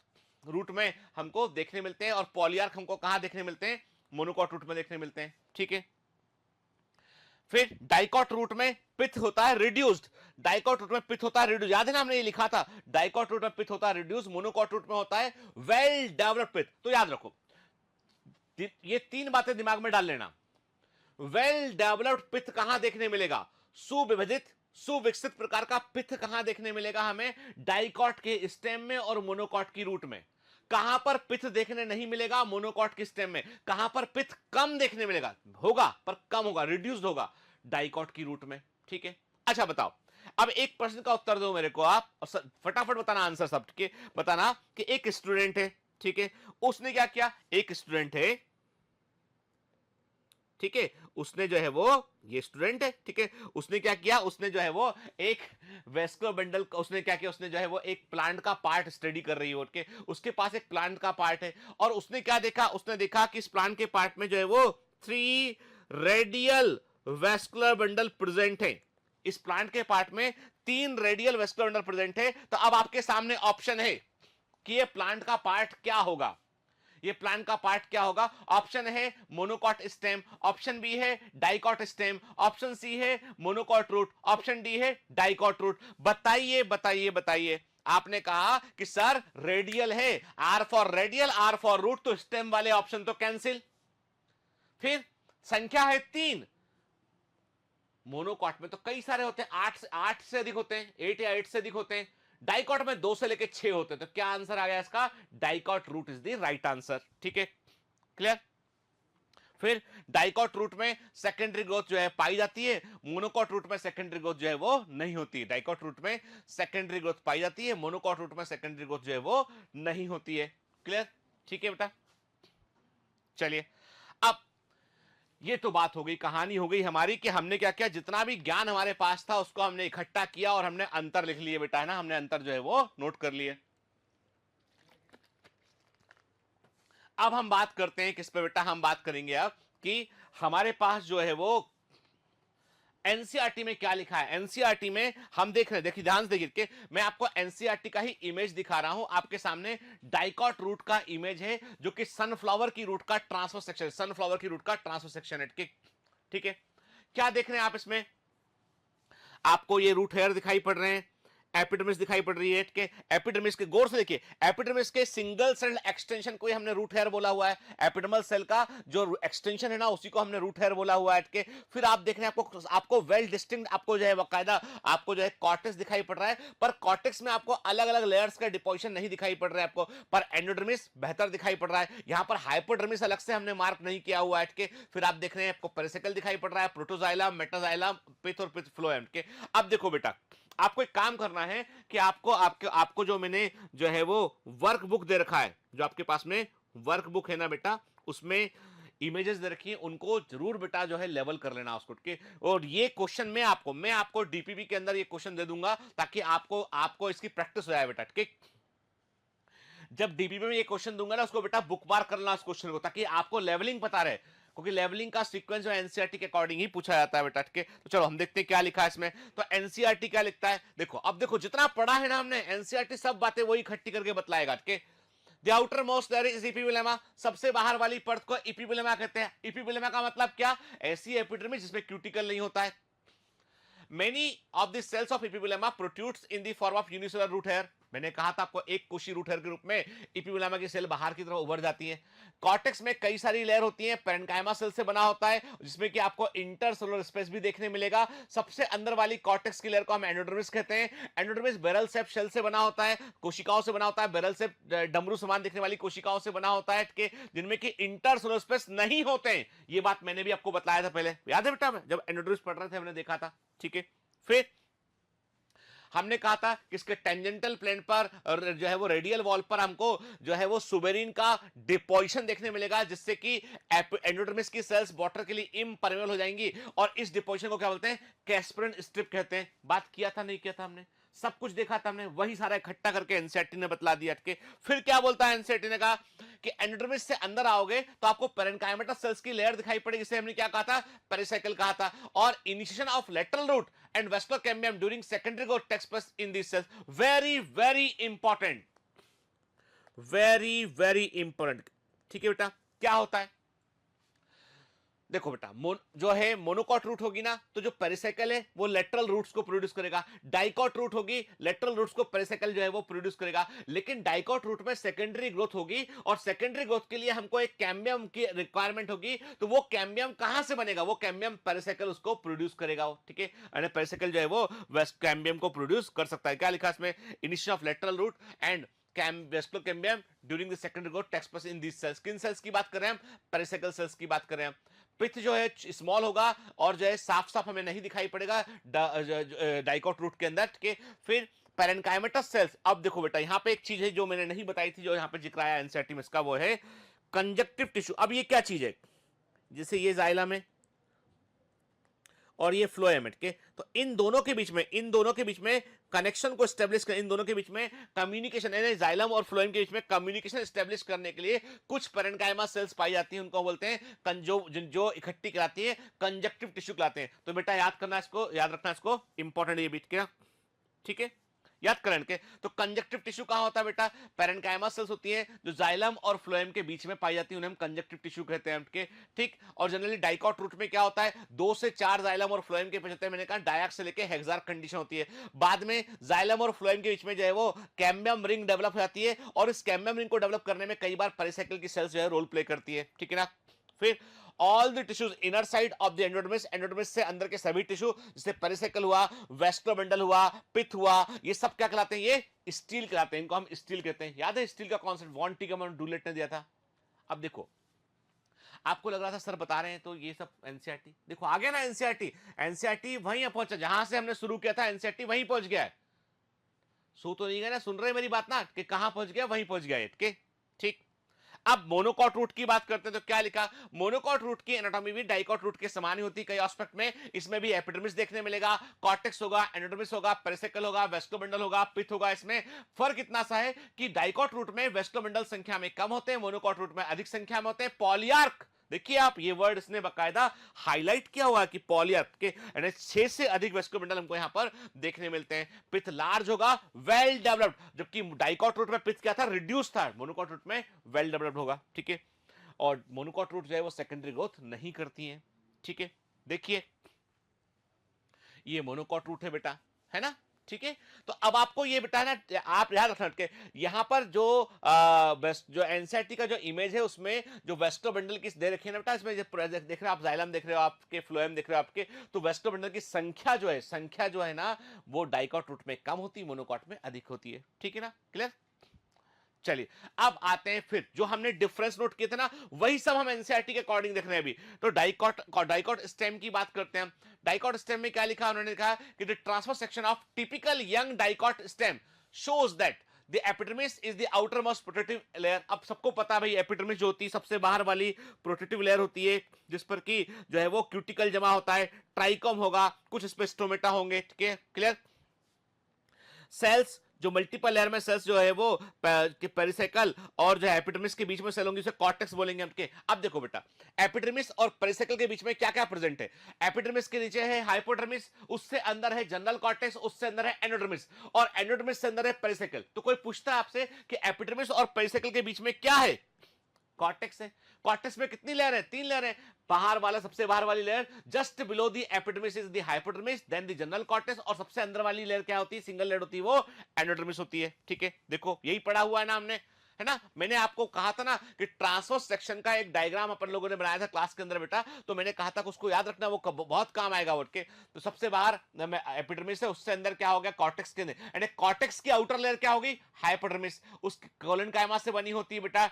रूट में हमको देखने मिलते हैं, और पॉलीआर्क हमको कहां देखने मिलते हैं? मोनोकॉट रूट में देखने मिलते हैं। ठीक है, फिर डाइकोट रूट में पित्त होता है रिड्यूस्ड। डाइकोट रूट में पित्त होता है रिड्यूस, याद है ना हमने ये लिखा था, डाइकोट रूट में पित्त होता है रिड्यूस, मोनोकॉट रूट में होता है वेल डेवलप्ड पित्त। तो याद रखो, ये 3 बातें दिमाग में डाल लेना। वेल डेवलप्ड पित्त कहां देखने मिलेगा? सुविभजित सुविकसित प्रकार का पित्त कहां देखने मिलेगा हमें? डाइकोट के स्टेम में और मोनोकॉट की रूट में। कहां पर पित्त देखने नहीं मिलेगा? मोनोकॉट की स्टेम में। कहां पर पित्त कम देखने मिलेगा? होगा पर कम होगा, रिड्यूस्ड होगा, डाइकोट की रूट में। ठीक है, अच्छा बताओ, अब एक प्रश्न का उत्तर दो मेरे को आप, और फटाफट बताना आंसर सब। ठीक है, बताना कि एक स्टूडेंट है, ठीक है, उसने क्या किया? एक स्टूडेंट है, ठीक है, उसने जो है वो, ये स्टूडेंट है, ठीक है, उसने क्या किया? उसने जो है वो एक वेस्कुलर बंडल, उसने क्या किया? उसने जो है वो एक प्लांट का पार्ट स्टडी कर रही है, ओके, उसके पास एक प्लांट का पार्ट है, और उसने क्या देखा? उसने देखा कि इस प्लांट के पार्ट में जो है वो 3 रेडियल वेस्कुलर बंडल प्रेजेंट है। इस प्लांट के पार्ट में 3 रेडियल वेस्कुलर बंडल प्रेजेंट है। तो अब आपके सामने ऑप्शन है कि ये प्लांट का पार्ट क्या होगा? ये प्लांट का पार्ट क्या होगा? ऑप्शन है मोनोकॉट स्टेम, ऑप्शन बी है डाइकोट स्टेम, ऑप्शन सी है मोनोकॉट रूट, ऑप्शन डी है डाइकोट रूट। बताइए बताइए बताइए। आपने कहा कि सर रेडियल है, R for radial, R for root, तो स्टेम वाले ऑप्शन तो कैंसिल। फिर संख्या है 3, मोनोकॉट में तो कई सारे होते हैं, 8 से अधिक होते हैं, 8 या 8 से अधिक होते हैं। डाइकोट में 2 से लेकर 6 होते हैं। तो क्या आंसर आ गया इसका? Dicot root is the right answer. ठीक है, क्लियर। फिर डाइकोट रूट में सेकेंडरी ग्रोथ जो है पाई जाती है, मोनोकॉट रूट में सेकेंडरी ग्रोथ जो है वो नहीं होती है। डाइकोट रूट में सेकेंडरी ग्रोथ पाई जाती है, मोनोकॉट रूट में सेकेंडरी ग्रोथ जो है वो नहीं होती है। क्लियर, ठीक है बेटा। चलिए, अब ये तो बात हो गई, कहानी हो गई हमारी कि हमने क्या किया, जितना भी ज्ञान हमारे पास था उसको हमने इकट्ठा किया और हमने अंतर लिख लिए बेटा, है ना, हमने अंतर जो है वो नोट कर लिए। अब हम बात करते हैं किस पे बेटा? हम बात करेंगे अब कि हमारे पास जो है वो एनसीईआरटी में क्या लिखा है, एनसीईआरटी में हम देख रहे हैं, देखिए ध्यान से देखिए कि मैं आपको एनसीईआरटी का ही इमेज दिखा रहा हूं आपके सामने। डाइकॉट रूट का इमेज है जो कि सनफ्लावर की रूट का ट्रांसफर सेक्शन, सनफ्लावर की रूट का ट्रांसफर सेक्शन है, ठीक है। क्या देख रहे हैं आप इसमें, आपको ये रूट हेयर दिखाई पड़ रहे हैं, एपिडर्मिस दिखाई पड़ रही है कि एपिडर्मिस के, गौर से देखिए, एपिडर्मिस के सिंगल सेल एक्सटेंशन को ही हमने रूट हेयर बोला हुआ है। एपिडर्मल सेल का जो एक्सटेंशन है ना उसी को हमने रूट हेयर बोला हुआ है कि फिर आप देख रहे हैं आपको वेल डिस्टिंक्ट आपको जो है बाकायदा आपको जो है कॉर्टेक्स दिखाई पड़ रहा है, पर कॉर्टेक्स में आपको अलग अलग लेयर्स का डिपोजिशन नहीं दिखाई पड़ रहा है आपको, पर एंडोडर्मिस बेहतर दिखाई पड़ रहा है। यहां पर हाइपोडर्मिस अलग से हमने मार्क नहीं किया हुआ है कि फिर आप देख रहे हैं आपको पेरिसेकल दिखाई पड़ रहा है, प्रोटोजाइलम, मेटाजाइलम, पिथ और पिथ फ्लोएम के। अब देखो बेटा, आपको एक काम करना है कि आपको जो मैंने जो है वो वर्कबुक दे रखा है, जो आपके पास में वर्कबुक है ना बेटा, उसमें इमेजेस दे रखी हैं, उनको जरूर बेटा जो है लेवल कर लेना उसको के। और ये क्वेश्चन मैं आपको डीपीपी के अंदर ये क्वेश्चन दे दूंगा ताकि आपको इसकी प्रैक्टिस हो जाए बेटा, ठीक। जब डीपीपी में ये क्वेश्चन दूंगा ना उसको बेटा बुक मार्क करना उस क्वेश्चन को, ताकि आपको लेवलिंग पता रहे, क्योंकि लेवलिंग का सीक्वेंस जो एनसीईआरटी के अकॉर्डिंग ही पूछा जाता है बेटा, ठीक है। तो चलो हम देखते हैं क्या लिखा है इसमें। तो एनसीईआरटी क्या लिखता है, देखो अब देखो, जितना पढ़ा है ना हमने एनसीईआरटी सब बातें वही इकट्ठी करके बतलाएगा, ठीक है। The outermost layer is epiblema, सबसे बाहर वाली परत को इपिबुलेमा कहते हैं। इपिबुलेमा का मतलब क्या, ऐसी एपिडर्मिस जिसमें क्यूटिकल नहीं होता है। Many of the cells of epibullema protrudes in the form of unicellular root hair। मैंने कहा था आपको एक कोशी रूट हेयर के रूप में इपिबुलेमा की सेल बाहर की तरफ उभर जाती है। कॉर्टेक्स में कई सारी लेयर होती हैं, पेरेन्काइमा सेल से बना होता है जिसमें कि आपको इंटरसेलुलर स्पेस भी देखने मिलेगा। सबसे अंदर वाली कॉर्टेक्स की लेयर को हम एंडोडर्मिस कहते हैं। एंडोडर्मिस बैरल शेप शेल से बना होता है, कोशिकाओं से बना होता है, बैरल शेप डमरू समान दिखने वाली कोशिकाओं से बना होता है जिनमें कि इंटरसेलुलर स्पेस नहीं होते हैं। ये बात मैंने भी आपको बताया था पहले, याद है बेटा, जब एंडोडर्मिस पढ़ रहे थे हमने देखा था, ठीक है। फिर हमने कहा था कि इसके टेंजेंटल प्लेन पर और जो है वो रेडियल वॉल पर हमको जो है वो सुबेरिन का डिपोजिशन देखने मिलेगा, जिससे कि एंडोडर्मिस की सेल्स वाटर के लिए इम्परमेबल हो जाएंगी, और इस डिपोजिशन को क्या बोलते हैं, कैस्परन स्ट्रिप कहते हैं। बात किया था नहीं किया था हमने, सब कुछ देखा था हमने, वही सारा इकट्ठा करके एनसीईआरटी ने बतला दिया के। फिर क्या बोलता है एनसीईआरटी ने, कहा कि एंडोडर्मिस से अंदर आओगे तो आपको पेरेन्काइमा सेल्स की लेयर दिखाई पड़ेगी, जिसे हमने क्या कहा था, पेरिसाइकिल कहा था। और initiation of lateral root and vascular cambium during secondary growth takes place in this cells. Very very important, very very important, ठीक है बेटा। क्या होता है, देखो बेटा, जो है मोनोकॉट रूट होगी ना तो जो पेरिसाइकिल है वो लेटरल रूट्स को प्रोड्यूस करेगा। डाइकॉट रूट होगी, लेटरल रूट्स को पेरिसाइकिल जो है वो प्रोड्यूस करेगा। लेकिन डाइकॉट रूट में सेकेंडरी ग्रोथ होगी, और सेकेंडरी ग्रोथ के लिए हमको एक कैम्बियम की रिक्वायरमेंट होगी। तो वो कैम्बियम कहां से बनेगा, वो कैम्बियम पेरिसाइकिल उसको प्रोड्यूस करेगा, ठीक है। यानी पेरिसाइकिल जो है वो वेस्ट कैम्बियम को प्रोड्यूस कर सकता है। क्या लिखा इसमें, initiation of lateral root and vascular cambium during the secondary growth takes place in this cells. किन सेल्स की बात कर रहे हैं हम, पेरिसाइकिल सेल्स की बात कर रहे हैं। पिथ जो है स्मॉल होगा और जो है साफ साफ हमें नहीं दिखाई पड़ेगा डाइकॉट रूट के अंदर, ठीक है। फिर पेरेन्काइमेटस सेल्स, अब देखो बेटा यहां पे एक चीज है जो मैंने नहीं बताई थी, जो यहां पे जिक्र आया एनसीईआरटी में इसका, वो है कंजक्टिव टिश्यू। अब ये क्या चीज है, जैसे ये जाइलम है और ये फ्लोएम है, तो इन दोनों के बीच में कनेक्शन को एस्टेब्लिश कर, इन दोनों के बीच में कम्युनिकेशन, यानी जाइलम और फ्लोएम के बीच में कम्युनिकेशन एस्टेब्लिश करने के लिए कुछ पेरेन्काइमा सेल्स पाई जाती हैं, उनको बोलते हैं जो इकट्ठी कराती है कंजक्टिव टिश्यू कहलाते हैं। तो बेटा याद रखना इसको, इंपॉर्टेंट ये बीट क्या, ठीक है, याद करें के। तो कंजक्टिव टिश्यू कहां होता है बेटा, पेरेन्काइमा सेल्स होती हैं जो जाइलम और फ्लोएम के बीच में पाई जाती है, उन्हें हम कंजक्टिव टिश्यू कहते हैं, ठीक। और जनरली डाइकॉट रूट में क्या होता है, 2 से 4 जाइलम और फ्लोएम के बीच होते हैं। मैंने कहा डायक से लेके हेक्सार कंडीशन होती है। बाद में जाइलम और फ्लोएम के बीच में जो है वो कैम्बियम रिंग डेवलप हो जाती है, और इस कैम्बियम रिंग को डेवलप करने में कई बार पेरिसाइकिल की सेल्स जो है रोल प्ले करती है, ठीक है ना। फिर all the tissues inner side of the endodermis से अंदर के सभी टिश्यू, जैसे पेरिसाइकिल हुआ, वेस्कुलर बंडल हुआ, पिथ हुआ, ये सब क्या कहलाते हैं, ये स्टील कहलाते हैं, इनको हम स्टील कहते हैं। याद है स्टील का कॉन्सेप्ट वॉन टीकमैन डुलेट ने दिया था। अब देखो आपको लग रहा था सर बता रहे हैं तो ये सब एनसीईआरटी, देखो आ गया ना एनसीईआरटी वहीं पहुंचा जहां से हमने शुरू किया था, एनसीईआरटी वहीं पहुंच गया है। सो तो नहीं गया ना, सुन रहे मेरी बात ना, कि कहां पहुंच गया, वहीं पहुंच गया, ठीक। अब मोनोकॉट रूट की बात करते हैं तो क्या लिखा, मोनोकॉट रूट की एनाटॉमी भी डाइकॉट रूट के समान ही होती है कई एस्पेक्ट में। इसमें भी एपिडर्मिस देखने मिलेगा, कॉर्टेक्स होगा, एंडोडर्मिस होगा, पेरिसाइकिल होगा, वेस्कुलर बंडल होगा, पिथ होगा। इसमें फर्क इतना सा है कि डाइकॉट रूट में वेस्कुलर बंडल संख्या में कम होते हैं, मोनोकॉट रूट में अधिक संख्या में होते हैं। पॉलीआर्क देखिए आप ये वर्ड इसने बकायदा हाईलाइट किया हुआ है कि पॉलीआर्क के यानी 6 से अधिक वेस्कोबंडल हमको यहां पर देखने मिलते हैं। पिथ लार्ज होगा, वेल डेवलप्ड, जबकि डाइकॉट रूट में पिथ क्या था, रिड्यूस था, मोनोकॉट रूट में वेल डेवलप्ड होगा। ठीक है, और मोनोकॉट रूट जो है वो सेकेंडरी ग्रोथ नहीं करती है। ठीक है, देखिए ये मोनोकॉट रूट है बेटा, है ना। ठीक है, तो अब आपको ये बेटा ना, आप याद रखना के यहां पर जो जो एनसीईआरटी का जो इमेज है उसमें जो वेस्टोबंडल की दे रखी है ना बेटा, इसमें देख रहे हो आप, जाइलम देख रहे हो आपके, फ्लोएम देख रहे हो आपके, तो वेस्टोबंडल की संख्या जो है ना वो डाइकॉट रूट में कम होती है, मोनोकॉट में अधिक होती है। ठीक है ना, क्लियर। चलिए अब आते हैं फिर जो हमने डिफरेंस नोट किए थे ना, वही सब हम एनसीईआरटी के अकॉर्डिंग देख रहे हैं अभी। तो डाइकॉट स्टेम की बात करते हैं। डाइकॉट स्टेम में क्या लिखा, उन्होंने कहा कि the transfer section of typical young dicot stem shows that the epidermis is the outer most protective layer. अब सबको पता है भाई, एपिडर्मिस जो होती है सबसे बाहर वाली प्रोटेक्टिव लेयर होती है, जिस पर कि जो है वो क्यूटिकल जमा होता है, ट्राइकोम होगा, कुछ इस पे स्टोमेटा होंगे। ठीक है, क्लियर। सेल्स जो मल्टीपल लेयर में सेल्स जो है वो पेरिसाइकल और जो एपिडर्मिस के बीच में सेल होंगे, उसे कॉर्टेक्स बोलेंगे हम के। अब देखो बेटा, एपिडर्मिस और पेरिसाइकल के बीच में क्या क्या प्रेजेंट है। एपिडर्मिस के नीचे है हाइपोडर्मिस, उससे अंदर है जनरल कॉर्टेक्स, उससे अंदर है एंडोडर्मिस, और एंडोडर्मिस से अंदर है पेरिसाइकल। तो कोई पूछता है आपसे कि एपिडर्मिस और पेरिसाइकल के बीच में क्या है, कॉर्टेक्स है। कॉर्टेक्स में कितनी लेयर है, 3 लेयर है। बाहर वाला, सबसे बाहर वाली layer just below the epidermis is the hypodermis, then the general cortex, और सबसे अंदर वाली लेयर क्या होती है, सिंगल लेयर होती है, वो एंडोडर्मिस होती है। ठीक है, देखो यही पढ़ा हुआ है ना हमने, है ना। मैंने आपको कहा था ना कि ट्रांसफर सेक्शन का एक डायग्राम अपन लोगों ने बनाया था क्लास के अंदर बेटा, तो मैंने कहा था कि उसको याद रखना, वो बहुत काम आएगा उठ के। तो सबसे बाहर एपिडर्मिस है, उससे अंदर क्या हो गया, कॉर्टेक्स के अंदर, यानी कॉर्टेक्स की आउटर लेयर क्या होगी, हाइपोडर्मिस, उस कोलेनकाइमा से बनी होती है बेटा,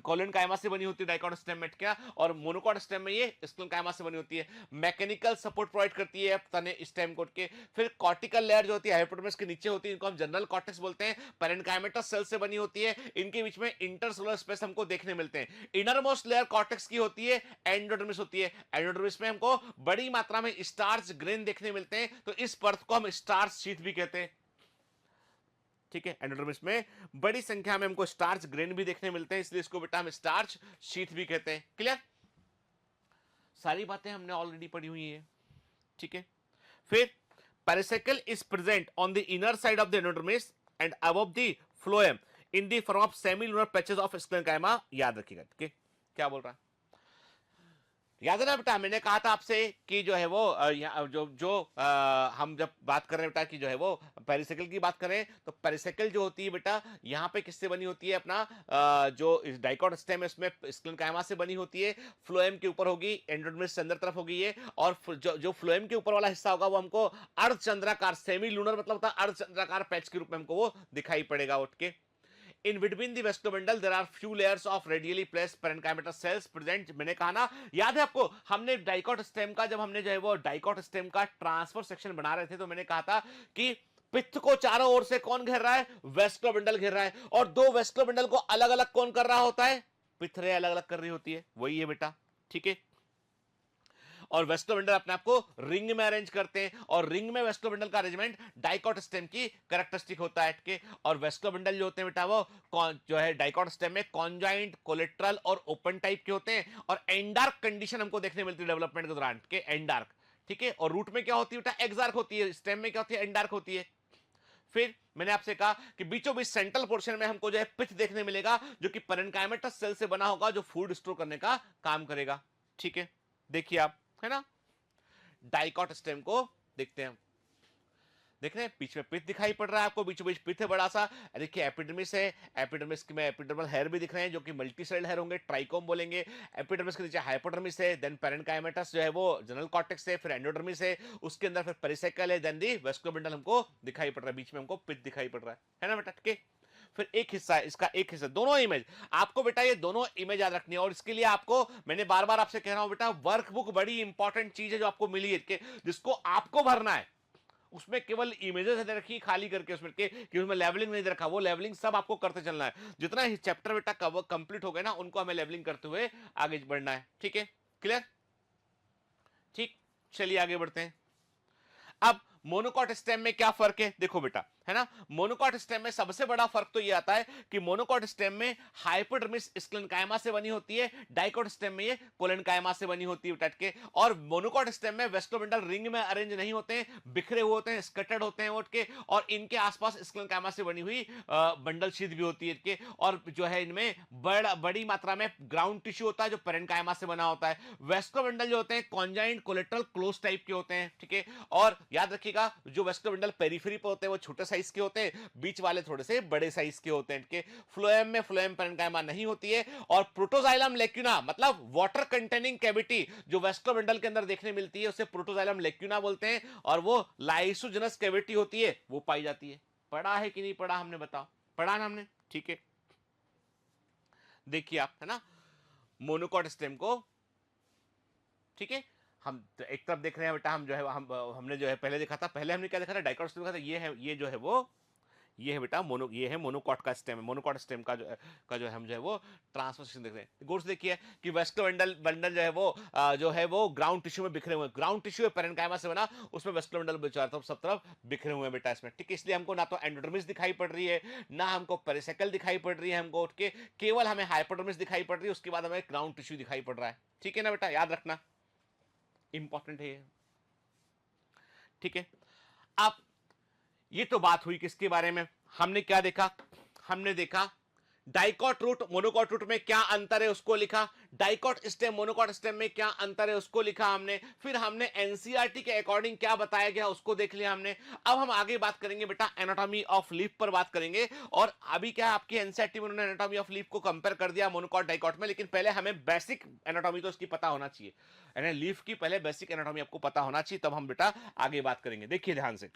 कोलेनकाइमा से बनी होती है डाइकॉट स्टेम में क्या, और मोनोकॉट स्टेम में ये स्क्लेनकाइमा से बनी होती है। मैकेनिकल सपोर्ट प्रोवाइड करती है तने स्टेम कोट के। फिर कॉर्टिकल लेयर जो होती है हाइपोडर्मिस के नीचे होती है, इनको हम जनरल कॉर्टेक्स बोलते हैं, पैरेन्काइमेटस सेल से बनी होती है, इनके बीच में इंटरसेलुलर स्पेस हमको देखने मिलते हैं। इनर मोस्ट लेयर कॉर्टेक्स की होती है, एंडोडर्मिस होती है। एंडोडर्मिस में हमको बड़ी मात्रा में स्टार्च ग्रेन देखने मिलते हैं, तो इस परत को हम स्टार्च शीट भी कहते हैं। ठीक है, एंडोडर्मिस में बड़ी संख्या में हमको स्टार्च ग्रेन भी देखने मिलते हैं, इसलिए इसको बेटा हम स्टार्च शीट भी कहते हैं। क्लियर, सारी बातें हमने ऑलरेडी पढ़ी हुई है। ठीक है, फिर pericycle is present on the inner side of the endodermis and above the phloem in the form of semilunar patches of sclerenchyma. याद रखिएगा। ठीक है, क्या बोल रहा है, याद है ना बेटा, मैंने कहा था आपसे कि जो है वो हम जब बात कर रहे हैं बेटा कि जो है वो पेरिसाइकल की बात करें, तो पेरिसाइकल जो होती है बेटा यहाँ पे किससे बनी होती है, अपना जो डाइकॉट स्टेम है उसमें स्क्लेनकाइमा से बनी होती है। फ्लोएम के ऊपर होगी, एंडोडर्मिस से अंदर तरफ होगी ये, और जो फ्लोएम के ऊपर वाला हिस्सा होगा वो हमको अर्धचंद्राकार, सेमी लूनर मतलब होता है अर्धचंद्राकार पैच के रूप में हमको वो दिखाई पड़ेगा उठ के। In between the vestibundle there are few layers of radially placed parenchymatous cells present। मैंने कहा ना, याद है आपको, हमने डाइकॉट स्टेम का, जब हमने जो है वो डाइकॉट स्टेम का ट्रांसफर सेक्शन बना रहे थे, तो मैंने कहा था कि पित्त को चारों ओर से कौन घेर रहा है, वेस्टोबंडल घेर रहा है, और दो वेस्टोबंडल को अलग अलग कौन कर रहा होता है, पिथरे अलग अलग कर रही होती है, वही है बेटा। ठीक है, और वेस्टोबंडल अपने आप को रिंग में अरेंज करते हैं, और रिंग में वेस्टोबंडल का अरेंजमेंट डाइकॉट स्टेम की कैरेक्टरिस्टिक होता है के। और वेस्टोबंडल जो होते हैं बेटा वो जो है डाइकॉट स्टेम में कॉन्जॉइंट, कोलेट्रल और ओपन टाइप के होते हैं, और एंडार्क कंडीशन हमको देखने मिलती है डेवलपमेंट के दौरान के, एंडार्क। ठीक है, और रूट में क्या होती है बेटा, एक्सार्क होती है, स्टेम में क्या होती है, एंडार्क होती है। फिर मैंने आपसे कहा कि बीचों बीच सेंट्रल पोर्शन में हमको जो है पिथ देखने मिलेगा, जो कि पैरेन्काइमेटस सेल से बना होगा, जो फूड स्टोर करने का काम करेगा। ठीक है, देखिए आप, है ना, डाइकॉट स्टेम को देखते हैं, देख रहे हैं बीच में पिथ दिखाई पड़ रहा है आपको, बीचों बीच पिथ है बड़ा सा। देखिए एपिडर्मिस है, एपिडर्मिस में एपिडर्मल हेयर भी दिख रहे हैं, जो कि मल्टी सेल्ड हेयर होंगे, ट्राइकोम बोलेंगे। एपिडर्मिस के नीचे हाइपोडर्मिस है, देन पैरेन्काइमेटस जो है वो जनरल कॉर्टेक्स है, फिर एंडोडर्मिस है, उसके अंदर फिर पेरिसाइकल है, देन दी वेस्टोबंडल हमको दिखाई पड़ रहा है, बीच में हमको पिथ दिखाई पड़ रहा है ना बेटा। ठीक है, फिर एक हिस्सा है इसका, एक हिस्सा, दोनों इमेज आपको बेटा, ये दोनों इमेज याद रखनी है। और इसके लिए आपको मैंने बार बार आपसे कह रहा हूं बेटा, वर्कबुक बड़ी इंपॉर्टेंट चीज है जो आपको मिली है, जिसको आपको भरना है। उसमें केवल इमेजेस दे रखी खाली करके, उसमें कि उसमें लेवलिंग नहीं दे रखा, वो लेवलिंग सब आपको करते चलना है। जितना ही चैप्टर बेटा कवर कंप्लीट हो गए ना, उनको हमें लेवलिंग करते हुए आगे बढ़ना है। ठीक है, क्लियर, ठीक, चलिए आगे बढ़ते हैं। अब मोनोकॉट स्टेम में क्या फर्क है, देखो बेटा, है ना, मोनोकॉट स्टेम में सबसे बड़ा फर्क तो ये आता है कि मोनोकॉट स्टेम में हाइपोडर्मिस स्क्लेरेन्काइमा से बनी होती है, डाइकोट स्टेम में ये कोलेनकाइमा से बनी होती है बेटा के। और मोनोकॉट स्टेम में वेस्कोबंडल रिंग में अरेंज नहीं होते हैं, बिखरे हुए होते हैं, स्कैटर्ड होते हैं ओट के, और इनके आसपास स्क्लेरेन्काइमा से बनी हुई बंडल शीथ भी होती है इनके। और जो है इनमें बड़ी मात्रा में ग्राउंड टिश्यू होता है जो पेरेन्काइमा से बना होता है। वेस्कोबंडल जो होते हैं कॉन्जाइंट कोलेटरल क्लोज टाइप के होते हैं, ठीक है। और याद रखिएगा जो वेस्कोबंडल पेरिफेरी पे होते हैं वो छोटे साइज के होते हैं, बीच वाले थोड़े से बड़े साइज के होते हैं इनके। फ्लोएम में फ्लोएम पेरेन्काइमा नहीं होती है। और प्रोटोजाइलम लेक्यूना मतलब वाटर कंटेनिंग कैविटी जो वेस्कोबंडल के अंदर देखने मिलती है उसे प्रोटोजाइलम लेक्यूना बोलते हैं, और वो लाइसोजेनस कैविटी होती है, वो पाई जाती है। पढ़ा है कि नहीं पढ़ा हमने, बताओ, पढ़ा ना हमने, ठीक है। देखिए आप, है ना, मोनोकॉट स्टेम को, ठीक है, हम एक तरफ देख रहे हैं बेटा, हम जो है हमने जो है पहले देखा था, पहले हमने क्या देखा था, डाइकोट स्टेम देखा था, ये है, ये जो है वो, ये है बेटा ये है मोनोकॉट का स्टेम है। मोनोकॉट स्टेम का जो है हम जो है वो ट्रांसफॉर्मेशन देख रहे हैं। गौर से देखिए कि वेस्कोबंडल बंडल जो है वो ग्राउंड टिश्यू में बिखरे हुए हैं, ग्राउंड टिश्यू है पेरेन्काइमा से बना, उसमें वेस्कोबंडल बेचारा तो सब तरफ बिखरे हुए हैं बेटा इसमें, ठीक है। इसलिए हमको ना तो एंडोडर्मिस दिखाई पड़ रही है, ना हमको पेरिसेकल दिखाई पड़ रही है, हमको उठ के केवल हमें हाइपोडर्मिस दिखाई पड़ रही है, उसके बाद हमें ग्राउंड टिश्यू दिखाई पड़ रहा है, ठीक है ना बेटा, याद रखना, इंपॉर्टेंट है ये, ठीक है। अब ये तो बात हुई किसके बारे में, हमने क्या देखा, हमने देखा डाइकोट रूट मोनोकॉट रूट में क्या अंतर है उसको लिखा, डाइकोट स्टेम मोनोकॉट स्टेम में क्या अंतर है उसको लिखा हमने, फिर हमने एनसीईआरटी के अकॉर्डिंग क्या बताया गया उसको देख लिया हमने। अब हम आगे बात करेंगे बेटा एनाटॉमी ऑफ लीफ पर बात करेंगे। और अभी क्या आपकी एनसीईआरटी में उन्होंने एनाटॉमी ऑफ लीफ को कंपेयर कर दिया मोनोकॉट डाइकोट में, लेकिन पहले हमें बेसिक एनाटॉमी तो उसकी पता होना चाहिए, यानी लीफ की पहले बेसिक एनाटॉमी आपको पता होना चाहिए, तब हम बेटा आगे बात करेंगे। देखिए ध्यान से,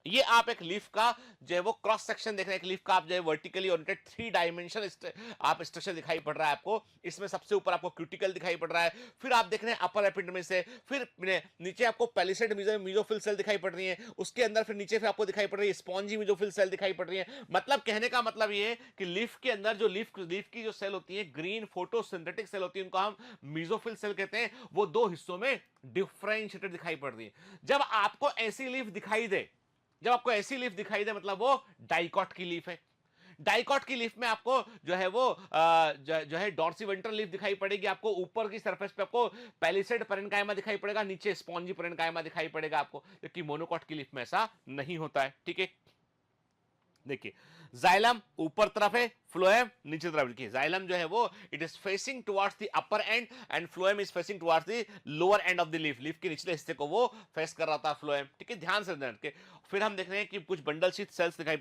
ये आप एक लीफ का जो है वो क्रॉस सेक्शन देख रहे हैं, एक लीफ का आप जो है वर्टिकली ओरिएंटेड 3 डायमेंशन आप स्ट्रक्चर दिखाई पड़ रहा है आपको। इसमें सबसे ऊपर आपको क्यूटिकल दिखाई पड़ रहा है, फिर आप देख रहे हैं अपर एपिडर्मिस है, फिर नीचे आपको पैलिसेड मेसोफिल सेल दिखाई पड़ रही है, उसके अंदर फिर नीचे फिर आपको दिखाई पड़ रही है स्पॉन्जी मेसोफिल सेल दिखाई पड़ रही है। मतलब कहने का मतलब ये है कि लीफ के अंदर जो लीफ की जो सेल होती है, ग्रीन फोटोसिंथेटिक सेल होती है, उनको हम मेसोफिल सेल कहते हैं, वो दो हिस्सों में डिफरेंशिएटेड दिखाई पड़ रही है। जब आपको ऐसी लीफ दिखाई दे, जब आपको ऐसी लीफ दिखाई दे मतलब वो डाइकोट की लीफ है। डाइकोट की लीफ में आपको जो है वो जो है डॉर्सीवेंट्रल लीफ दिखाई पड़ेगी, आपको ऊपर की सरफेस पे आपको पैलिसेड पेरेन्काइमा दिखाई पड़ेगा, नीचे स्पॉन्जी पेरेन्काइमा दिखाई पड़ेगा आपको, जबकि मोनोकॉट की लीफ में ऐसा नहीं होता है, ठीक है। देखिए जाइलम ऊपर तरफ है, फ्लोएम नीचे तरफ। देखिए जाइलम जो है वो it is facing towards the upper and and phloem is facing towards the lower end of the leaf, leaf के निचले हिस्से को वो फेस कर रहा था फ्लोएम, ठीक है, ध्यान से ध्यान के। फिर हम देख रहे हैं कि कुछ बंडल शीथ सेल्स दिखाई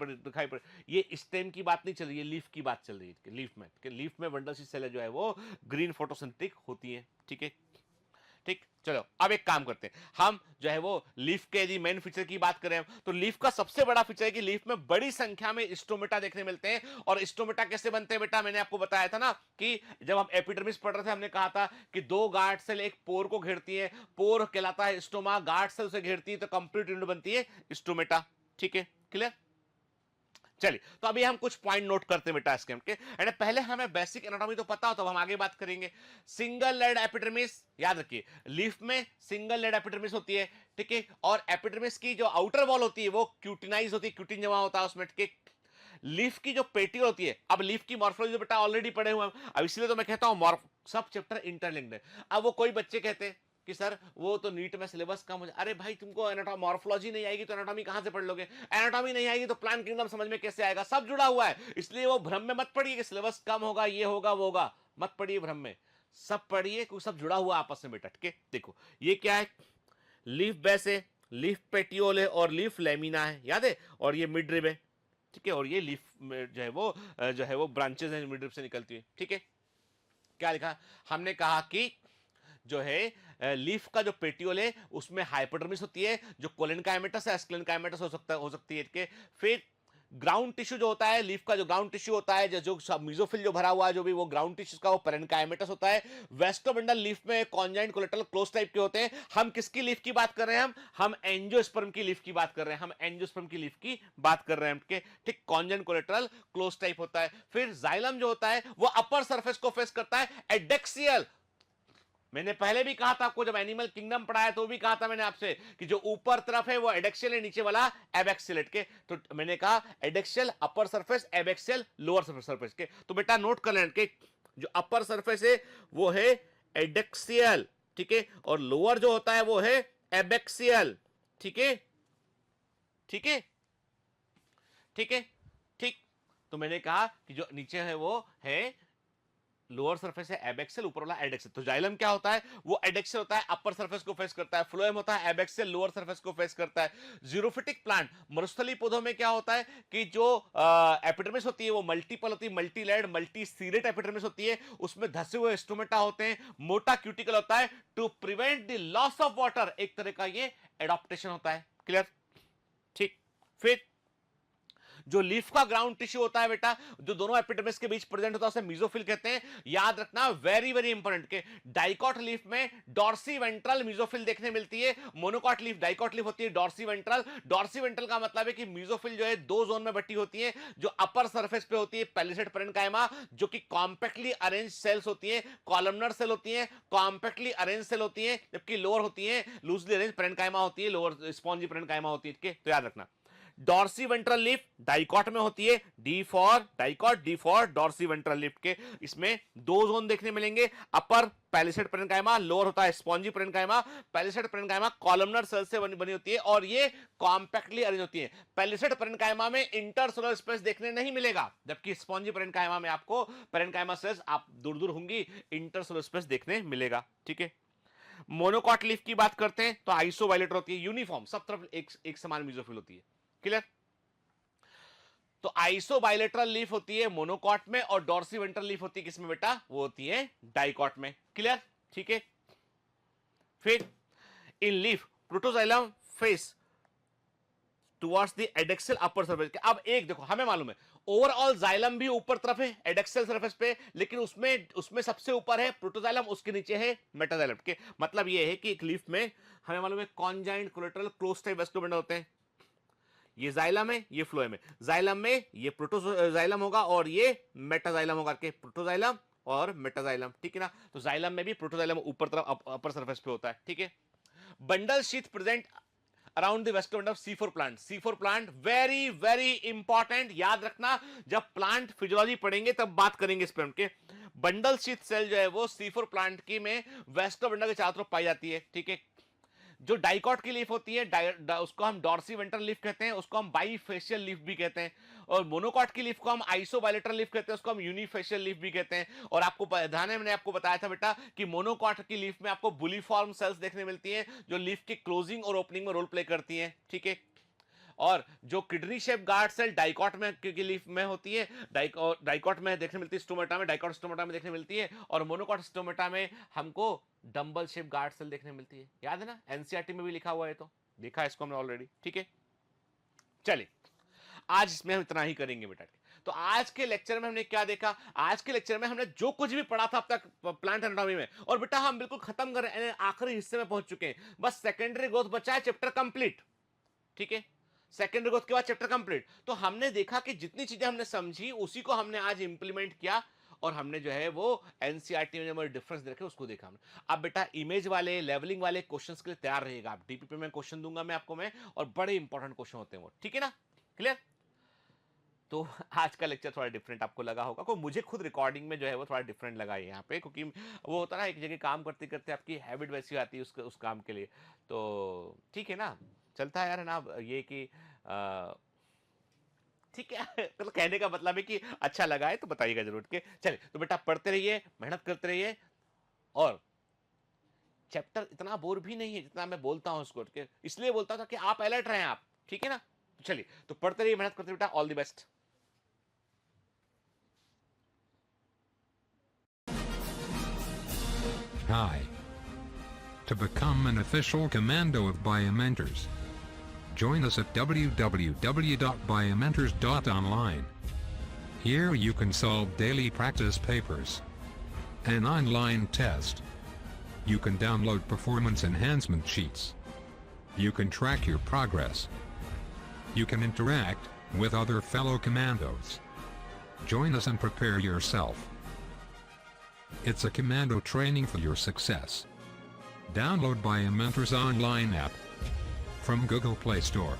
पड़, ये स्टेम की बात नहीं चल रही है, लीफ की बात चल रही है। लीफ में बंडल शीथ सेल जो है वो ग्रीन फोटोसिंथेटिक होती है, ठीक है, ठीक। चलो अब एक काम करते हैं, हम जो है वो लीफ के यदि मेन फीचर की बात करें तो लीफ का सबसे बड़ा फीचर है कि लीफ में बड़ी संख्या में स्टोमेटा देखने मिलते हैं। और स्टोमेटा कैसे बनते हैं बेटा, मैंने आपको बताया था ना कि जब हम एपिडर्मिस पढ़ रहे थे हमने कहा था कि दो गार्ड सेल एक पोर को घेरती है, पोर कहलाता है स्टोमा, गार्ड सेल से घेरती है तो कंप्लीट यूनिट बनती है स्टोमेटा, ठीक है, क्लियर। चलिए तो अभी हम कुछ पॉइंट नोट करते हैं बेटा इसके के। पहले हमें बेसिक एनाटॉमी तो पता हो तो हम आगे बात करेंगे। सिंगल लेड एपिडर्मिस, याद रखिए लीफ में सिंगल लेड एपिडर्मिस होती है, ठीक है, और एपिडर्मिस की जो आउटर वॉल होती है वो क्यूटिनाइज होती है, क्यूटिन जमा होता है उसमें, ठीक है। लीफ की जो पेटियोल होती है, अब लीफ की मॉर्फोलॉजी बेटा ऑलरेडी पढ़े हुए हैं, अब इसलिए तो मैं कहता हूं सब चैप्टर इंटरलिंक्ड है। अब वो कोई बच्चे कहते हैं कि सर वो तो नीट में सिलेबस कम हो जाए, अरे भाई तुमको मॉर्फोलॉजी नहीं आएगी तो एनाटॉमी कहां से पढ़ लोगे, एनाटॉमी नहीं आएगी तो प्लांट किंगडम समझ में कैसे आएगा, सब जुड़ा हुआ है। इसलिए वो भ्रम में मत पड़िए कि सिलेबस कम होगा, ये होगा वो होगा, मत पढ़िए भ्रम में, सब पढ़िए क्योंकि सब जुड़ा हुआ आपस में बेटा, ठीक है। देखो ये क्या है, लीफ बेस है, लीफ पेटियोल है और लीफ लेमिना है, याद है, और ये मिड रिब है, ठीक है, और ये लीफ जो है वो ब्रांचेस हैं मिड रिब से निकलती है, ठीक है। क्या लिखा, हमने कहा कि जो है लीफ का जो पेटियोल है उसमें हाइपोडर्मिस होती है जो कोलेनकाइमेटस या स्क्लेरेनकाइमेटस हो सकती है, ठीक। फिर ग्राउंड टिश्यू जो होता है, लीफ का जो ग्राउंड टिश्यू होता है, जो मेसोफिल जो भरा हुआ है, जो भी वो ग्राउंड टिश्यू का वो पेरेन्काइमेटस होता है। वेस्टोबंडल लीफ में कॉन्जाइंट कोलेटरल क्लोज टाइप के होते हैं। हम किसकी लीफ की बात कर रहे हैं, हम एंजियोस्पर्म की लीफ की बात कर रहे हैं, हम एंजियोस्पर्म की लीफ की बात कर रहे हैं, ठीक। कॉन्जाइंट कोलेटरल क्लोज टाइप होता है। फिर जाइलम जो होता है वो अपर सरफेस को फेस करता है, एडेक्सियल मैंने पहले भी कहा था आपको, जब एनिमल किंगडम पढ़ाया तो भी कहा था मैंने आपसे कि जो ऊपर तरफ है वो एडेक्सियल है, नीचे वाला एबैक्सियल के। तो मैंने कहा adaxial upper surface, abaxial lower surface के। तो बेटा नोट कर लें कि जो अपर सरफेस है वो है एडेक्सियल, ठीक है, और लोअर जो होता है वो है एबैक्सियल, ठीक है, ठीक है, ठीक है, ठीक। तो मैंने कहा कि जो नीचे है वो है लोअर सरफेस है एबैक्सियल, ऊपर वाला एडेक्सियल। तो जाइलम क्या होता है, वो एडेक्सियल होता है, अपर सरफेस को फेस करता है। फ्लोएम होता है एबैक्सियल, लोअर सरफेस को फेस करता है। जीरोफिटिक प्लांट मरुस्थलीय पौधों में क्या होता है कि जो एपिडर्मिस होती है वो मल्टीपल होती है, मल्टी लेयर्ड, मल्टी सीरेट एपिडर्मिस होती है, उसमें धसे हुए स्टोमेटा होते हैं, मोटा क्यूटिकल होता है to prevent the loss of water. एक तरह का ये एडॉप्टेशन होता है। क्लियर, ठीक। फिर जो लीफ का ग्राउंड टिश्यू होता है बेटा, जो दोनों एपिडर्मिस के बीच प्रेजेंट होता है, उसे मेसोफिल कहते हैं। याद रखना, वेरी वेरी इंपॉर्टेंट के डाइकॉट लीफ में डॉर्सी वेंट्रल मेसोफिल देखने मिलती है। मोनोकॉट लीफ, डाइकॉट लीफ होती है डॉर्सी वेंट्रल। डॉर्सी वेंट्रल का मतलब है कि मेसोफिल जो है दो जोन में बटी होती है। जो अपर सरफेस पे होती है पैलिसेड पेरेन्काइमा, जो कि कॉम्पैक्टली अरेंज सेल्स होती है, कॉलमनर सेल होती है, कॉम्पैक्टली अरेंज सेल होती है, जबकि लोअर होती है लूजली अरेंज पेरेन्काइमा होती है, लोअर स्पॉन्जी पेरेन्काइमा होती है। तो याद रखना, डॉर्सी वेंट्रल लीफ डाइकॉट में होती है, D for dicot, D for dorsiventral leaf के। इसमें दो जोन देखने मिलेंगे, अपर पैलिसेड पेरेन्काइमा, लोअर होता है spongy parenchyma. Palisade parenchyma columnar cell से बनी होती है और ये कॉम्पैक्टली अरेंज होती है। पैलिसेड पेरेन्काइमा में इंटरसेलुलर स्पेस देखने नहीं मिलेगा, जबकि स्पॉन्जी पेरेन्काइमा में आपको पेरेन्काइमा सेल्स आप दूर दूर होंगी, इंटरसेलुलर स्पेस देखने मिलेगा, ठीक है। मोनोकॉट लीफ की बात करते हैं तो आइसोबाइलेटर होती है, यूनिफॉर्म, सब तरफ एक समान मेसोफिल होती है। क्लियर। तो आइसोबाइलेटरल लीफ होती है मोनोकॉट में और डॉर्सी वेंट्रल लीफ होती है किसमें बेटा, वो होती है डाइकॉट में। क्लियर, ठीक है। फिर इन leaf protoxylem face towards the adaxial upper surface. अब एक देखो, हमें मालूम है ओवरऑल जाइलम भी ऊपर तरफ है एडेक्सियल सरफेस पे, लेकिन उसमें सबसे ऊपर है प्रोटोजाइलम, उसके नीचे है मेटाजाइलम के। मतलब ये है कि एक लीफ में हमें मालूम है कॉन्जाइंट, कोलेटरल, क्लोज टाइप वेस्कुलर होते हैं। ये जाइलम है, ये फ्लोएम है। जाइलम में ये प्रोटोजाइलम होगा और ये मेटाजाइलम होगा, के प्रोटोजाइलम और मेटाजाइलम, ठीक है ना। तो जाइलम में भी प्रोटोजाइलम ऊपर तरफ अपर सरफेस पे होता है, ठीक है। Bundle sheath present around the vascular of C4 plant. C4 plant very very important, याद रखना, जब प्लांट फिजियोलॉजी पढ़ेंगे तब बात करेंगे इस पर। उनके बंडल शीथ सेल जो है वो C4 प्लांट की में वेस्कुलर बंडल के चारों तरफ पाई जाती है, ठीक है। जो डाइकॉट की लीफ होती है उसको हम डॉर्सी वेंट्रल लीफ कहते हैं, उसको हम बाईफेशियल लीफ भी कहते हैं। और मोनोकॉट की लीफ को हम आइसोबाइलेटरल लीफ कहते हैं, उसको हम यूनिफेशियल लीफ भी कहते हैं। और आपको ध्यान है, मैंने आपको बताया था बेटा कि मोनोकॉट की लीफ में आपको बुलीफॉर्म सेल्स देखने मिलती हैं, जो लीफ की क्लोजिंग और ओपनिंग में रोल प्ले करती हैं, ठीक है। और जो kidney shape guard cell dicot में की लीफ में होती है, डाइकॉट में देखने मिलती है, स्टोमेटा में, डाइकॉट स्टोमेटा में देखने मिलती है, और मोनोकॉट स्टोमेटा में हमको डंबल शेप गार्ड सेल देखने मिलती है। याद है ना, एनसीईआरटी में भी लिखा हुआ है, तो देखा है इसको हमने ऑलरेडी, ठीक है। चलिए आज इसमें हम इतना ही करेंगे बेटा। तो आज के लेक्चर में हमने क्या देखा, आज के लेक्चर में हमने जो कुछ भी पढ़ा था अब तक प्लांट एनाटॉमी में, और बेटा हम बिल्कुल खत्म कर रहे हैं, आखिरी हिस्से में पहुंच चुके हैं। बस सेकेंडरी ग्रोथ बचा है, चैप्टर कंप्लीट, ठीक है। सेकेंडरी ग्रोथ के बाद चैप्टर कंप्लीट। तो हमने देखा कि जितनी चीजें हमने समझी उसी को हमने आज इंप्लीमेंट किया, और हमने जो है वो एनसीईआरटी में जो डिफरेंस देखे उसको देखा हमने। अब बेटा इमेज वाले, लेवलिंग वाले क्वेश्चंस के लिए तैयार रहिएगा आप। डीपीपी में क्वेश्चन दूंगा मैं आपको, और बड़े इंपॉर्टेंट क्वेश्चन होते हैं वो, ठीक है ना। क्लियर। तो आज का लेक्चर थोड़ा डिफरेंट आपको लगा होगा, को मुझे खुद रिकॉर्डिंग में जो है वो थोड़ा डिफरेंट लगा है यहाँ पे, क्योंकि वो होता है ना एक जगह काम करते करते आपकी हैबिट वैसी आती है उस काम के लिए। तो ठीक है ना, चलता है यार ना। ये कि ठीक है, तो कहने का मतलब है कि अच्छा लगा है तो बताइएगा जरूर के। चलिए तो बेटा पढ़ते रहिए, मेहनत करते रहिए, और चैप्टर इतना बोर भी नहीं है जितना मैं बोलता हूं उसको, इसलिए बोलता था कि आप अलर्ट रहें आप, ठीक है ना। तो चलिए तो पढ़ते रहिए, मेहनत करते बेटा, all the best. Hi. To become an official commando of Biomentors, join us at www.biomentors.online. Here you can solve daily practice papers, an online test. You can download performance enhancement sheets. You can track your progress. You can interact with other fellow commandos. Join us and prepare yourself. It's a commando training for your success. Download Biomentor's online app from Google Play Store.